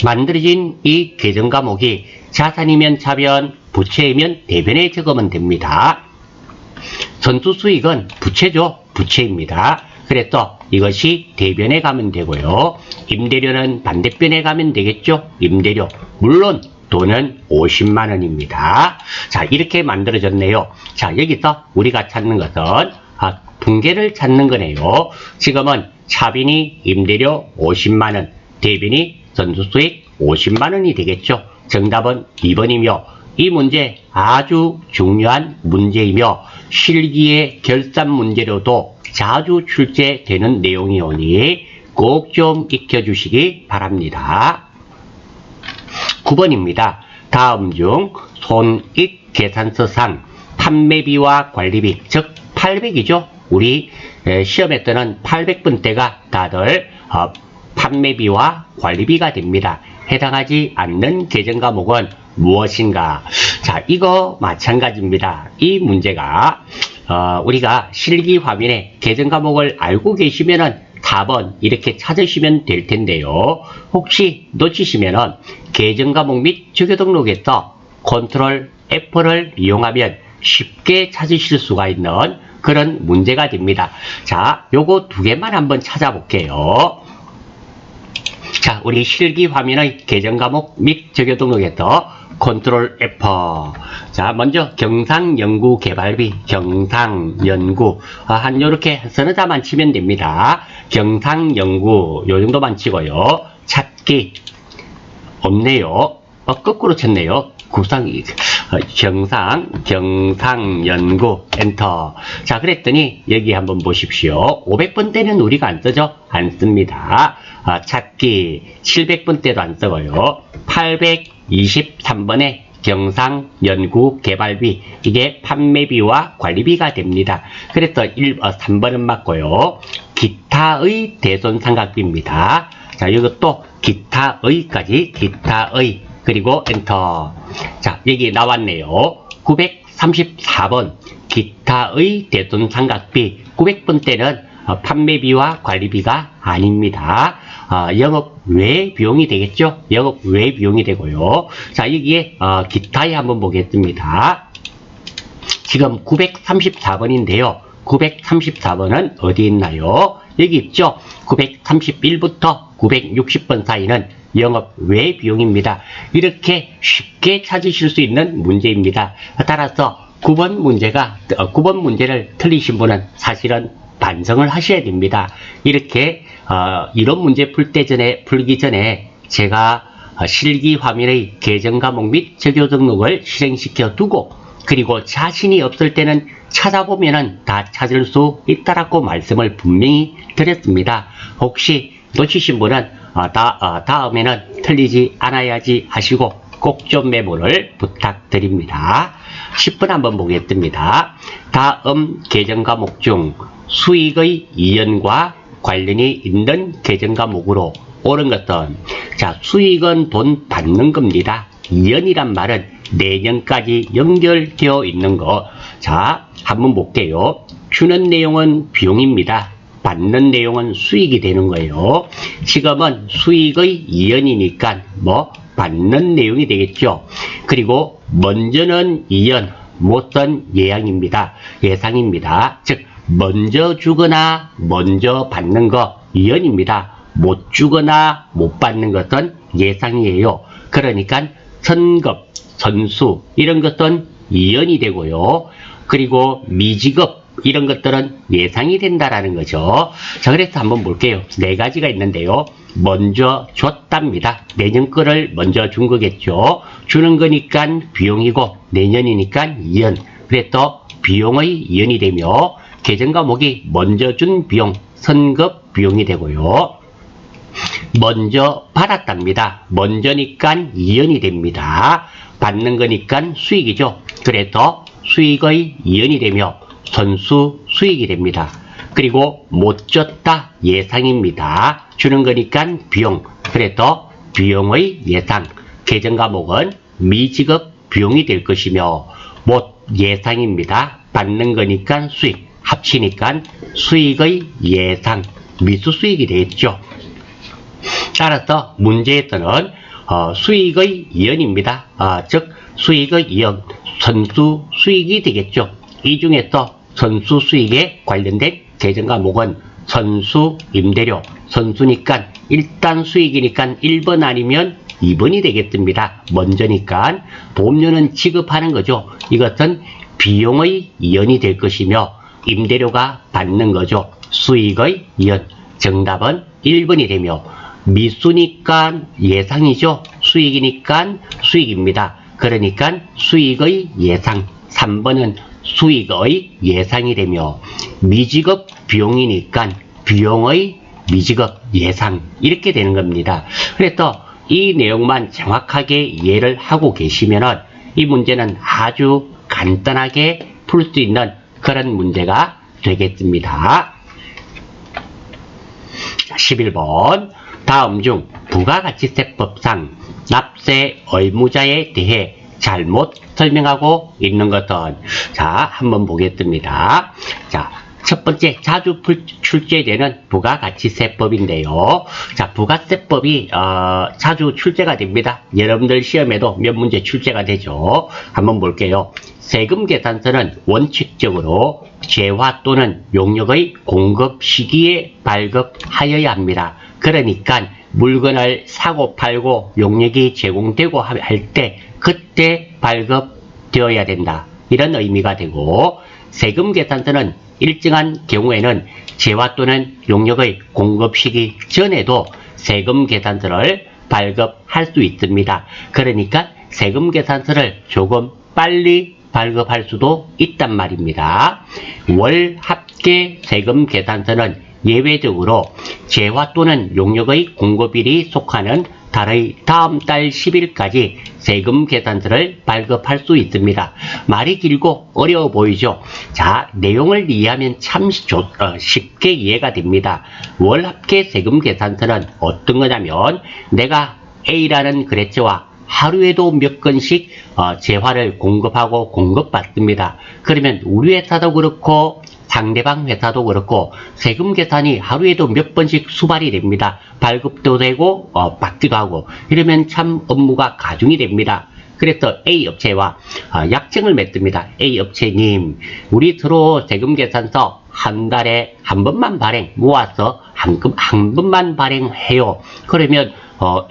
만들어진 이 계정 과목이 자산이면 자변, 부채이면 대변에 적으면 됩니다. 선수 수익은 부채죠. 부채입니다. 그래서 이것이 대변에 가면 되고요. 임대료는 반대편에 가면 되겠죠. 임대료. 물론 돈은 50만원입니다. 자, 이렇게 만들어졌네요. 자, 여기서 우리가 찾는 것은 분계를 찾는 거네요. 지금은 차빈이 임대료 50만원, 대변이 선수수익 50만원이 되겠죠. 정답은 2번이며 이 문제 아주 중요한 문제이며 실기의 결산 문제로도 자주 출제되는 내용이오니 꼭 좀 익혀주시기 바랍니다. 9번입니다. 다음 중 손익 계산서상 판매비와 관리비, 즉 800이죠. 우리 시험에 뜨는 800분대가 다들 판매비와 관리비가 됩니다. 해당하지 않는 계정 과목은 무엇인가? 자, 이거 마찬가지입니다. 이 문제가 우리가 실기 화면에 계정 과목을 알고 계시면은 4번 이렇게 찾으시면 될 텐데요. 혹시 놓치시면은 계정 과목 및 주교 등록에서 컨트롤 F를 이용하면 쉽게 찾으실 수가 있는 그런 문제가 됩니다. 자, 요거 두 개만 한번 찾아볼게요. 자, 우리 실기 화면의 계정 과목 및 주교 등록에서 컨트롤 F. 자, 먼저 경상연구개발비, 경상연구. 한 요렇게 서너 자만 치면 됩니다. 경상연구, 요 정도만 치고요. 찾기. 없네요. 거꾸로 쳤네요. 구상이. 경상연구 엔터. 자, 그랬더니 여기 한번 보십시오. 500번대는 우리가 안 쓰죠? 안 씁니다. 찾기 700번대도 안 써요. 823번에 경상연구개발비, 이게 판매비와 관리비가 됩니다. 그래서 3번은 맞고요. 기타의 대손상각비입니다. 자, 이것도 기타의까지, 기타의, 그리고 엔터. 자, 여기 나왔네요. 934번 기타의 대손상각비. 900번대는 판매비와 관리비가 아닙니다. 영업 외 비용이 되겠죠? 영업 외 비용이 되고요. 자, 여기에 기타에 한번 보겠습니다. 지금 934번인데요. 934번은 어디 있나요? 여기 있죠? 931부터 960번 사이는 영업 외 비용입니다. 이렇게 쉽게 찾으실 수 있는 문제입니다. 따라서 9번 문제를 틀리신 분은 사실은 반성을 하셔야 됩니다. 이렇게 이런 문제 풀기 전에 제가 실기 화면의 계정 과목 및 적요 등록을 실행시켜 두고, 그리고 자신이 없을 때는 찾아보면은 다 찾을 수 있다라고 말씀을 분명히 드렸습니다. 혹시 놓치신 분은 다음에는 틀리지 않아야지 하시고 꼭 좀 메모를 부탁드립니다. 10번 한번 보겠습니다. 다음 계정 과목 중 수익의 이연과 관련이 있는 계정 과목으로 옳은 것은, 자, 수익은 돈 받는 겁니다. 이연이란 말은 내년까지 연결되어 있는 거. 자, 한번 볼게요. 주는 내용은 비용입니다. 받는 내용은 수익이 되는 거예요. 지금은 수익의 이연이니까 받는 내용이 되겠죠. 그리고 먼저는 이연, 못은 예상입니다. 예상입니다. 즉 먼저 주거나 먼저 받는 거 이연입니다. 못 주거나 못 받는 것은 예상이에요. 그러니까 선급, 선수 이런 것은 이연이 되고요. 그리고 미지급 이런 것들은 예상이 된다라는 거죠. 자, 그래서 한번 볼게요. 네 가지가 있는데요. 먼저 줬답니다. 내년 거를 먼저 준 거겠죠. 주는 거니까 비용이고 내년이니까 이연. 그래서 비용의 이연이 되며 계정 과목이 먼저 준 비용, 선급 비용이 되고요. 먼저 받았답니다. 먼저니까 이연이 됩니다. 받는 거니까 수익이죠. 그래서 수익의 이연이 되며 선수 수익이 됩니다. 그리고 못 줬다 예상입니다. 주는 거니까 비용. 그래서 비용의 예상. 계정 과목은 미지급 비용이 될 것이며 못 예상입니다. 받는 거니까 수익. 합치니까 수익의 예상. 미수 수익이 되겠죠. 따라서 문제에서는 수익의 이연입니다. 즉 수익의 이연, 선수 수익이 되겠죠. 이 중에서 선수 수익에 관련된 계정 과목은 선수 임대료, 선수니까 일단 수익이니까 1번 아니면 2번이 되겠습니다. 먼저니까 보험료는 지급하는 거죠. 이것은 비용의 이연이 될 것이며 임대료가 받는 거죠. 수익의 이연. 정답은 1번이 되며 미수니까 예상이죠. 수익이니까 수익입니다. 그러니까 수익의 예상. 3번은 수익의 예상이 되며 미지급 비용이니까 비용의 미지급 예상. 이렇게 되는 겁니다. 그래서 이 내용만 정확하게 이해를 하고 계시면은 이 문제는 아주 간단하게 풀 수 있는 그런 문제가 되겠습니다. 11번. 다음 중 부가가치세법상 납세 의무자에 대해 잘못 설명하고 있는 것은, 자, 한번 보겠습니다. 자, 첫 번째 자주 출제되는 부가가치세법인데요. 자, 부가세법이 자주 출제가 됩니다. 여러분들 시험에도 몇 문제 출제가 되죠. 한번 볼게요. 세금 계산서는 원칙적으로 재화 또는 용역의 공급 시기에 발급하여야 합니다. 그러니까 물건을 사고 팔고 용역이 제공되고 할 때 그때 발급되어야 된다. 이런 의미가 되고, 세금 계산서는 일정한 경우에는 재화 또는 용역의 공급 시기 전에도 세금 계산서를 발급할 수 있습니다. 그러니까 세금 계산서를 조금 빨리 발급할 수도 있단 말입니다. 월 합계 세금 계산서는 예외적으로 재화 또는 용역의 공급일이 속하는 달의 다음 달 10일까지 세금 계산서를 발급할 수 있습니다. 말이 길고 어려워 보이죠? 자, 내용을 이해하면 참 쉽게 이해가 됩니다. 월 합계 세금 계산서는 어떤 거냐면 내가 A라는 거래처와 하루에도 몇 건씩 재화를 공급하고 공급받습니다. 그러면 우리 회사도 그렇고 상대방 회사도 그렇고 세금 계산이 하루에도 몇 번씩 수발이 됩니다. 발급도 되고 받기도 하고 이러면 참 업무가 가중이 됩니다. 그래서 A 업체와 약정을 맺습니다. A 업체님, 우리 서로 세금 계산서 한 달에 한 번만 발행, 모아서 한 번만 발행해요. 그러면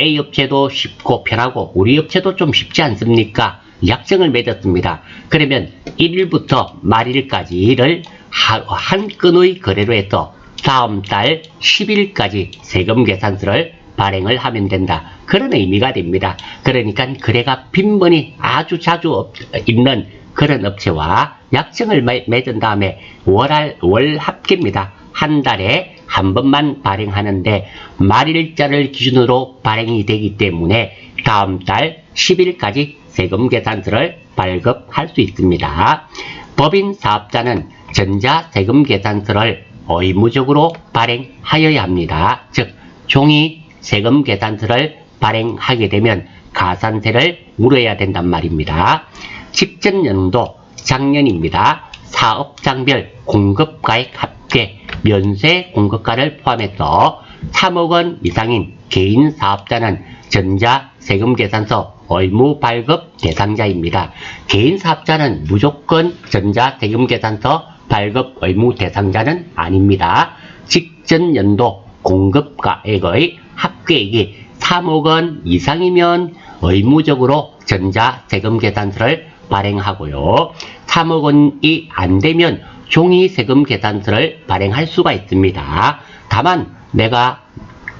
A 업체도 쉽고 편하고 우리 업체도 좀 쉽지 않습니까? 약정을 맺었습니다. 그러면 1일부터 말일까지를 한 건의 거래로 해서 다음 달 10일까지 세금 계산서를 발행을 하면 된다. 그런 의미가 됩니다. 그러니까 거래가 빈번히 아주 자주 있는 그런 업체와 약정을 맺은 다음에 월 합계입니다. 한 달에 한 번만 발행하는데 말일자를 기준으로 발행이 되기 때문에 다음 달 10일까지 세금 계산서를 발급할 수 있습니다. 법인 사업자는 전자세금 계산서를 의무적으로 발행하여야 합니다. 즉 종이 세금 계산서를 발행하게 되면 가산세를 물어야 된단 말입니다. 직전 연도 작년입니다. 사업장별 공급가액 합계 면세 공급가를 포함해서 3억 원 이상인 개인 사업자는 전자세금 계산서 의무 발급 대상자입니다. 개인 사업자는 무조건 전자세금 계산서 발급 의무 대상자는 아닙니다. 직전 연도 공급가액의 합계액이 3억 원 이상이면 의무적으로 전자세금 계산서를 발행하고요. 3억 원이 안 되면 종이세금 계산서를 발행할 수가 있습니다. 다만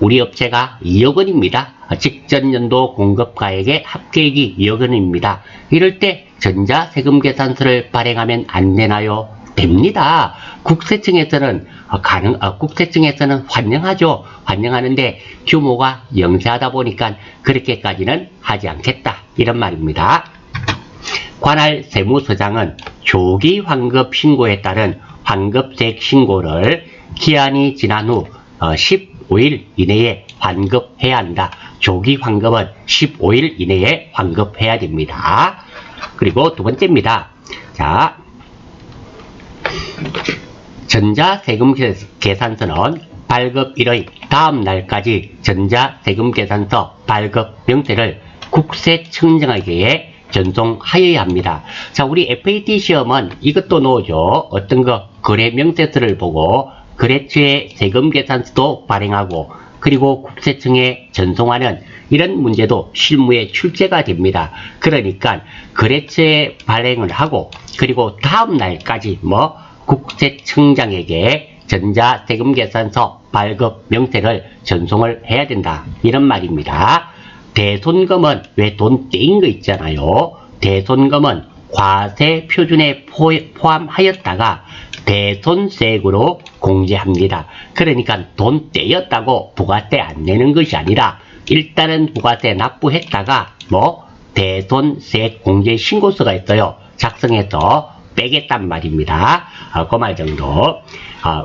우리 업체가 2억 원입니다. 직전 연도 공급가액의 합계액이 2억 원입니다. 이럴 때 전자세금 계산서를 발행하면 안 되나요? 됩니다. 국세청에서는 환영하죠. 환영하는데 규모가 영세하다 보니까 그렇게까지는 하지 않겠다. 이런 말입니다. 관할 세무서장은 조기 환급 신고에 따른 환급세액 신고를 기한이 지난 후 15일 이내에 환급해야 한다. 조기 환급은 15일 이내에 환급해야 됩니다. 그리고 두 번째입니다. 자, 전자세금 계산서는 발급일의 다음 날까지 전자세금 계산서 발급 명세를 국세청장에게 전송하여야 합니다. 자, 우리 FAT 시험은 이것도 나오죠. 어떤 거래 명세서를 보고 거래처의 세금 계산서도 발행하고 그리고 국세청에 전송하는 이런 문제도 실무에 출제가 됩니다. 그러니까 거래처에 발행을 하고 그리고 다음 날까지 국세청장에게 전자세금 계산서 발급 명세를 전송을 해야 된다. 이런 말입니다. 대손금은 왜 돈 떼인 거 있잖아요. 대손금은 과세 표준에 포함하였다가 대손세액으로 공제합니다. 그러니까 돈 떼였다고 부가세 안 내는 것이 아니라 일단은 부가세 납부했다가 대손세액 공제 신고서가 있어요. 작성해서 빼겠단 말입니다. 그 말 정도.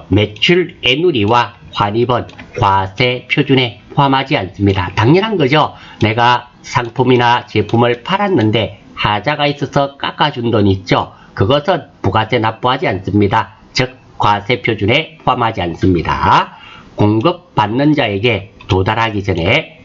매출 애누리와 환입은 과세 표준에 포함하지 않습니다. 당연한 거죠. 내가 상품이나 제품을 팔았는데 하자가 있어서 깎아준 돈 있죠. 그것은 부가세 납부하지 않습니다. 즉 과세 표준에 포함하지 않습니다. 공급받는 자에게 도달하기 전에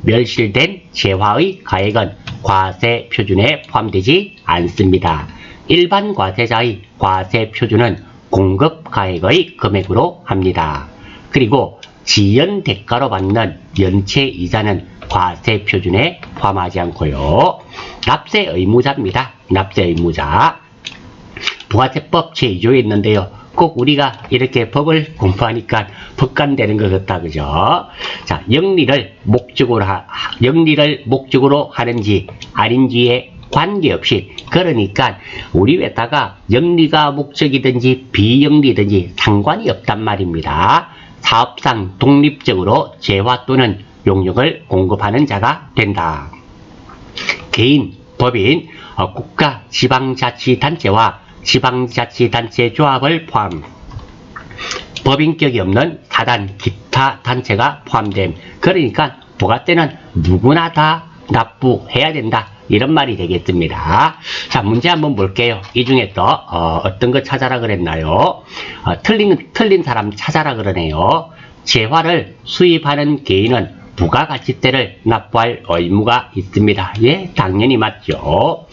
멸실된 재화의 가액은 과세 표준에 포함되지 않습니다. 일반 과세자의 과세 표준은 공급가액의 금액으로 합니다. 그리고 지연 대가로 받는 연체 이자는 과세 표준에 포함하지 않고요. 납세 의무자입니다. 납세 의무자. 부가세법 제2조에 있는데요. 꼭 우리가 이렇게 법을 공부하니까 법관되는 것 같다, 그죠? 자, 영리를 목적으로 하는지 아닌지에 관계없이, 그러니까 우리 회사가 영리가 목적이든지 비영리든지 상관이 없단 말입니다. 사업상 독립적으로 재화 또는 용역을 공급하는 자가 된다. 개인, 법인, 국가, 지방자치단체와 지방자치단체 조합을 포함, 법인격이 없는 사단, 기타 단체가 포함됨. 그러니까 부가세는 누구나 다 납부해야 된다, 이런 말이 되겠습니다. 자, 문제 한번 볼게요. 이 중에서 어떤 거 찾아라 그랬나요? 틀린 사람 찾아라 그러네요. 재화를 수입하는 개인은 부가가치세를 납부할 의무가 있습니다. 예, 당연히 맞죠.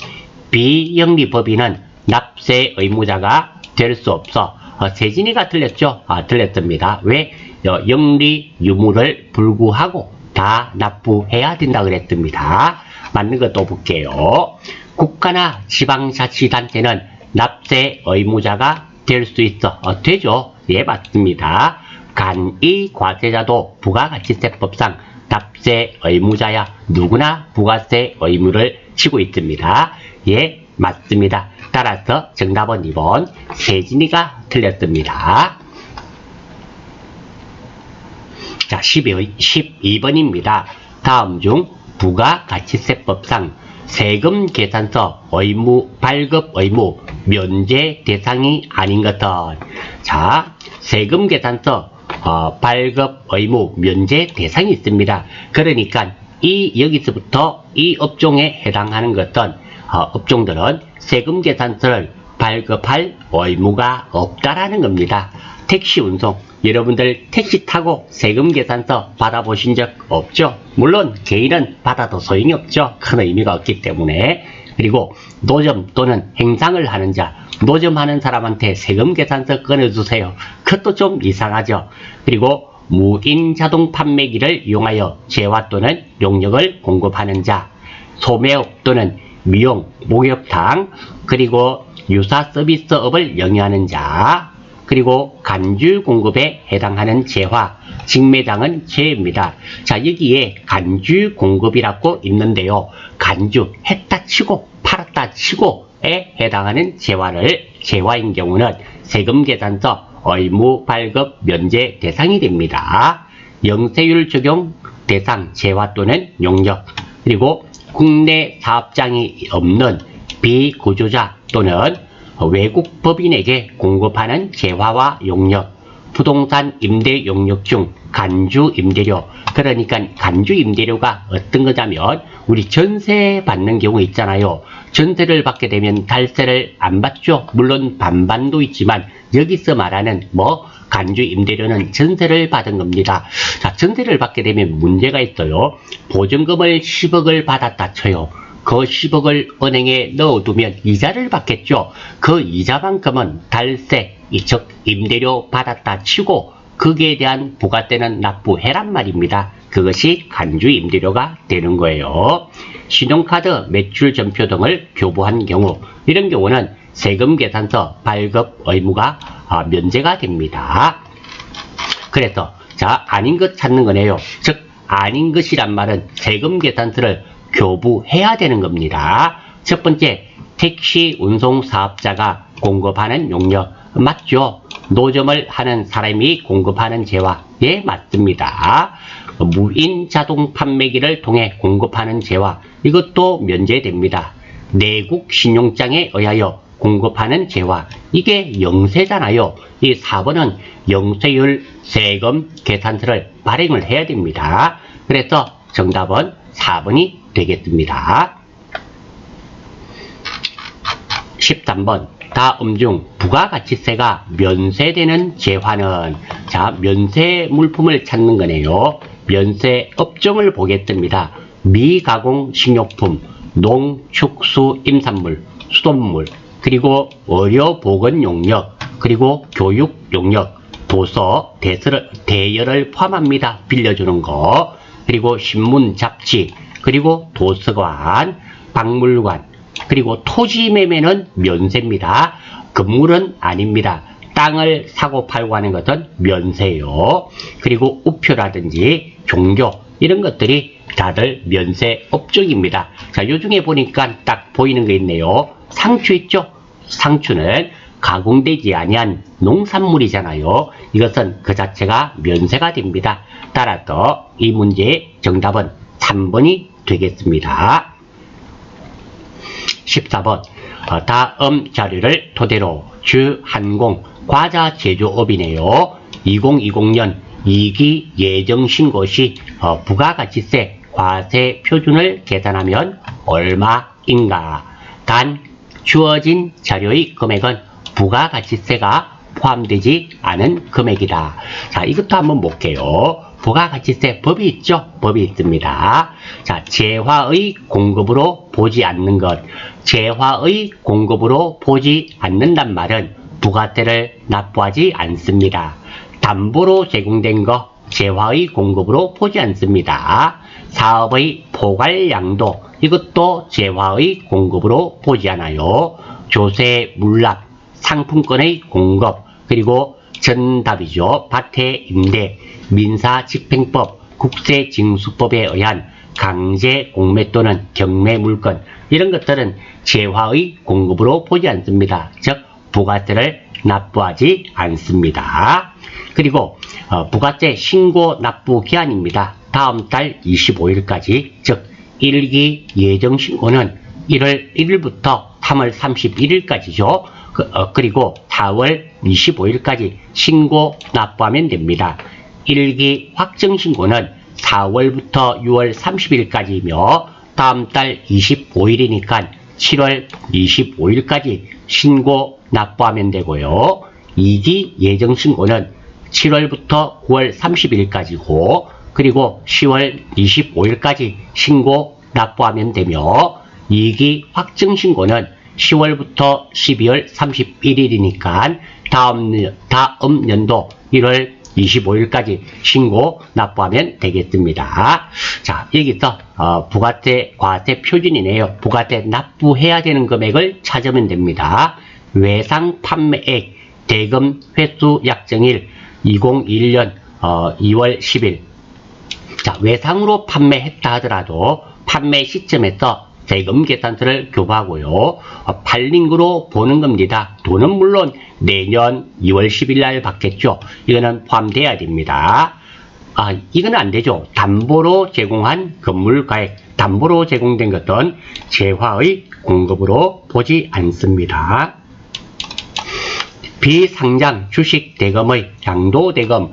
비영리법인은 납세 의무자가 될 수 없어. 세진이가 틀렸죠? 틀렸습니다. 왜? 영리 유무를 불구하고 다 납부해야 된다 그랬습니다. 맞는 것도 볼게요. 국가나 지방자치단체는 납세 의무자가 될 수 있어. 되죠? 예, 맞습니다. 간이 과세자도 부가가치세법상 납세 의무자야. 누구나 부가세 의무를 지고 있습니다. 예, 맞습니다. 따라서 정답은 2번 세진이가 틀렸습니다. 자, 12번입니다. 다음 중 부가가치세법상 세금 계산서 의무 발급 의무 면제 대상이 아닌 것은, 자, 세금 계산서 발급 의무 면제 대상이 있습니다. 그러니까 여기서부터 이 업종에 해당하는 것은 업종들은 세금 계산서를 발급할 의무가 없다라는 겁니다. 택시 운송, 여러분들 택시 타고 세금 계산서 받아보신 적 없죠? 물론 개인은 받아도 소용이 없죠. 큰 의미가 없기 때문에. 그리고 노점 또는 행상을 하는 자, 노점하는 사람한테 세금 계산서 꺼내주세요. 그것도 좀 이상하죠. 그리고 무인 자동 판매기를 이용하여 재화 또는 용역을 공급하는 자, 소매업 또는 미용, 목욕탕, 그리고 유사 서비스업을 영위하는 자, 그리고 간주 공급에 해당하는 재화, 직매장은 제외입니다. 자, 여기에 간주 공급이라고 있는데요. 간주 했다 치고 팔았다 치고에 해당하는 재화인 경우는 세금 계산서 의무 발급 면제 대상이 됩니다. 영세율 적용 대상 재화 또는 용역, 그리고 국내 사업장이 없는 비구조자 또는 외국 법인에게 공급하는 재화와 용역, 부동산 임대 용역 중 간주 임대료, 그러니까 간주 임대료가 어떤 거냐면 우리 전세 받는 경우 있잖아요. 전세를 받게 되면 달세를 안 받죠. 물론 반반도 있지만 여기서 말하는 간주 임대료는 전세를 받은 겁니다. 자, 전세를 받게 되면 문제가 있어요. 보증금을 10억을 받았다 쳐요. 그 10억을 은행에 넣어두면 이자를 받겠죠. 그 이자만큼은 달세, 즉 임대료 받았다 치고 거기에 대한 부가세는 납부해란 말입니다. 그것이 간주 임대료가 되는 거예요. 신용카드 매출 전표 등을 교부한 경우, 이런 경우는 세금 계산서 발급 의무가 면제가 됩니다. 그래서 자, 아닌 것 찾는 거네요. 즉 아닌 것이란 말은 세금 계산서를 교부해야 되는 겁니다. 첫 번째, 택시 운송 사업자가 공급하는 용역, 맞죠? 노점을 하는 사람이 공급하는 재화, 예, 맞습니다. 무인 자동 판매기를 통해 공급하는 재화, 이것도 면제됩니다. 내국 신용장에 의하여 공급하는 재화, 이게 영세잖아요. 이 4번은 영세율 세금 계산서를 발행을 해야 됩니다. 그래서 정답은 4번이 되겠습니다. 13번, 다음 중 부가가치세가 면세되는 재화는, 자, 면세 물품을 찾는 거네요. 면세 업종을 보겠습니다. 미가공 식료품, 농, 축수, 임산물, 수돗물, 그리고 의료 보건 용역, 그리고 교육 용역, 도서, 대여를 포함합니다. 빌려주는 거, 그리고 신문, 잡지, 그리고 도서관, 박물관, 그리고 토지 매매는 면세입니다. 건물은 아닙니다. 땅을 사고 팔고 하는 것은 면세요. 그리고 우표라든지 종교, 이런 것들이 다들 면세 업종입니다. 자, 요 중에 보니까 딱 보이는 거 있네요. 상추 있죠? 상추는 가공되지 아니한 농산물이잖아요. 이것은 그 자체가 면세가 됩니다. 따라서 이 문제의 정답은 3번이 되겠습니다. 14번 다음 자료를 토대로 주한공 과자 제조업이네요. 2020년 2기 예정신고 시 부가가치세 과세 표준을 계산하면 얼마인가? 단 주어진 자료의 금액은 부가가치세가 포함되지 않은 금액이다. 자, 이것도 한번 볼게요. 부가가치세 법이 있죠? 법이 있습니다. 자, 재화의 공급으로 보지 않는 것. 재화의 공급으로 보지 않는단 말은 부가세를 납부하지 않습니다. 담보로 제공된 것, 재화의 공급으로 보지 않습니다. 사업의 포괄량도, 이것도 재화의 공급으로 보지 않아요. 조세, 물납, 상품권의 공급, 그리고 전답이죠. 밭의 임대, 민사집행법, 국세징수법에 의한 강제 공매 또는 경매 물건, 이런 것들은 재화의 공급으로 보지 않습니다. 즉 부가세를 납부하지 않습니다. 그리고 부가세 신고 납부 기한입니다. 다음 달 25일까지, 즉 1기 예정신고는 1월 1일부터 3월 31일까지죠. 그리고 4월 25일까지 신고 납부하면 됩니다. 1기 확정신고는 4월부터 6월 30일까지이며 다음 달 25일이니까 7월 25일까지 신고 납부하면 되고요. 2기 예정신고는 7월부터 9월 30일까지고 그리고 10월 25일까지 신고 납부하면 되며 2기 확정신고는 10월부터 12월 31일이니까 다음 연도 1월 25일까지 신고 납부하면 되겠습니다. 자, 여기서 부가세 과세 표준이네요. 부가세 납부해야 되는 금액을 찾으면 됩니다. 외상 판매액 대금 회수 약정일 2021년 2월 10일. 자, 외상으로 판매했다 하더라도 판매 시점에서 세금 계산서를 교부하고요. 팔린 거로 보는 겁니다. 돈은 물론 내년 2월 10일 날 받겠죠. 이거는 포함돼야 됩니다. 이건 안 되죠. 담보로 제공한 건물 가액, 담보로 제공된 것은 재화의 공급으로 보지 않습니다. 비상장 주식 대금의 양도 대금,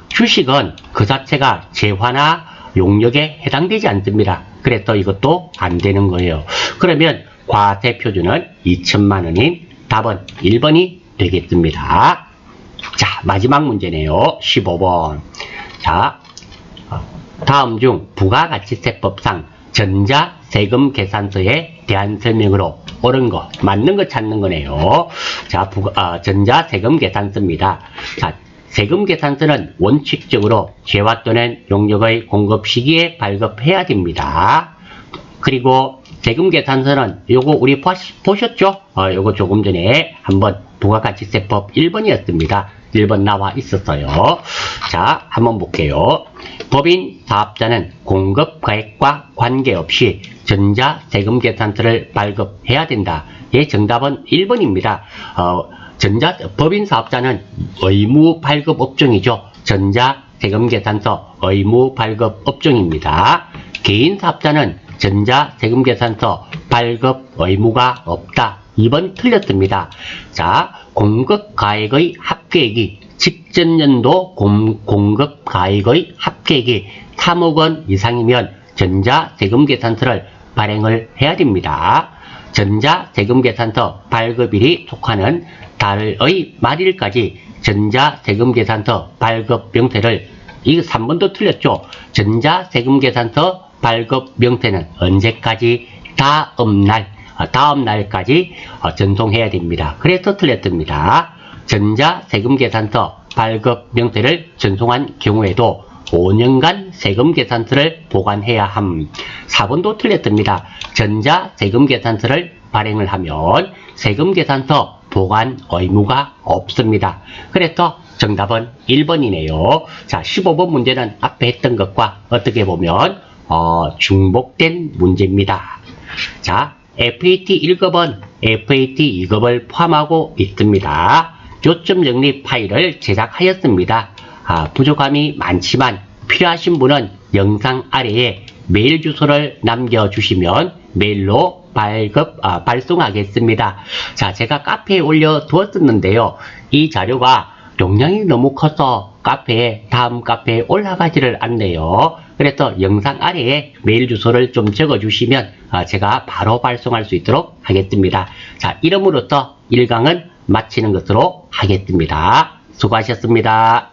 주식은 그 자체가 재화나 용역에 해당되지 않습니다. 그래서 이것도 안 되는 거예요. 그러면 과세 표준은 2천만 원인 답은 1번이 되겠습니다. 자, 마지막 문제네요. 15번. 자, 다음 중 부가가치세법상 전자세금 계산서에 대한 설명으로 옳은 거, 맞는 거 찾는 거네요. 자, 전자세금 계산서입니다. 자, 세금 계산서는 원칙적으로 재화 또는 용역의 공급 시기에 발급해야 됩니다. 그리고 세금 계산서는 요거 우리 보셨죠? 요거 조금 전에 한번 부가가치세법 1번이었습니다. 1번 나와 있었어요. 자, 한번 볼게요. 법인 사업자는 공급 가액과 관계없이 전자세금 계산서를 발급해야 된다. 예, 정답은 1번입니다. 법인 사업자는 의무 발급 업종이죠. 전자세금 계산서 의무 발급 업종입니다. 개인 사업자는 전자세금 계산서 발급 의무가 없다. 2번 틀렸습니다. 자, 공급 가액의 합계액이 직전 연도 공급 가액의 합계액이 3억 원 이상이면 전자세금 계산서를 발행을 해야 됩니다. 전자세금 계산서 발급일이 속하는 달의 말일까지 전자세금 계산서 발급 명세를, 이거 3번도 틀렸죠. 전자세금 계산서 발급 명세는 언제까지? 다음 날까지 전송해야 됩니다. 그래서 틀렸습니다. 전자세금 계산서 발급 명세를 전송한 경우에도 5년간 세금 계산서를 보관해야 함. 4번도 틀렸습니다. 전자세금 계산서를 발행을 하면 세금 계산서 보관 의무가 없습니다. 그래서 정답은 1번이네요. 자, 15번 문제는 앞에 했던 것과 어떻게 보면 중복된 문제입니다. 자, FAT 1급은 FAT 2급을 포함하고 있습니다. 요점 정리 파일을 제작하였습니다. 부족함이 많지만 필요하신 분은 영상 아래에 메일 주소를 남겨주시면 메일로 발송하겠습니다. 자, 제가 카페에 올려두었었는데요. 이 자료가 용량이 너무 커서 다음 카페에 올라가지를 않네요. 그래서 영상 아래에 메일 주소를 좀 적어주시면 제가 바로 발송할 수 있도록 하겠습니다. 자, 이름으로써 1강은 마치는 것으로 하겠습니다. 수고하셨습니다.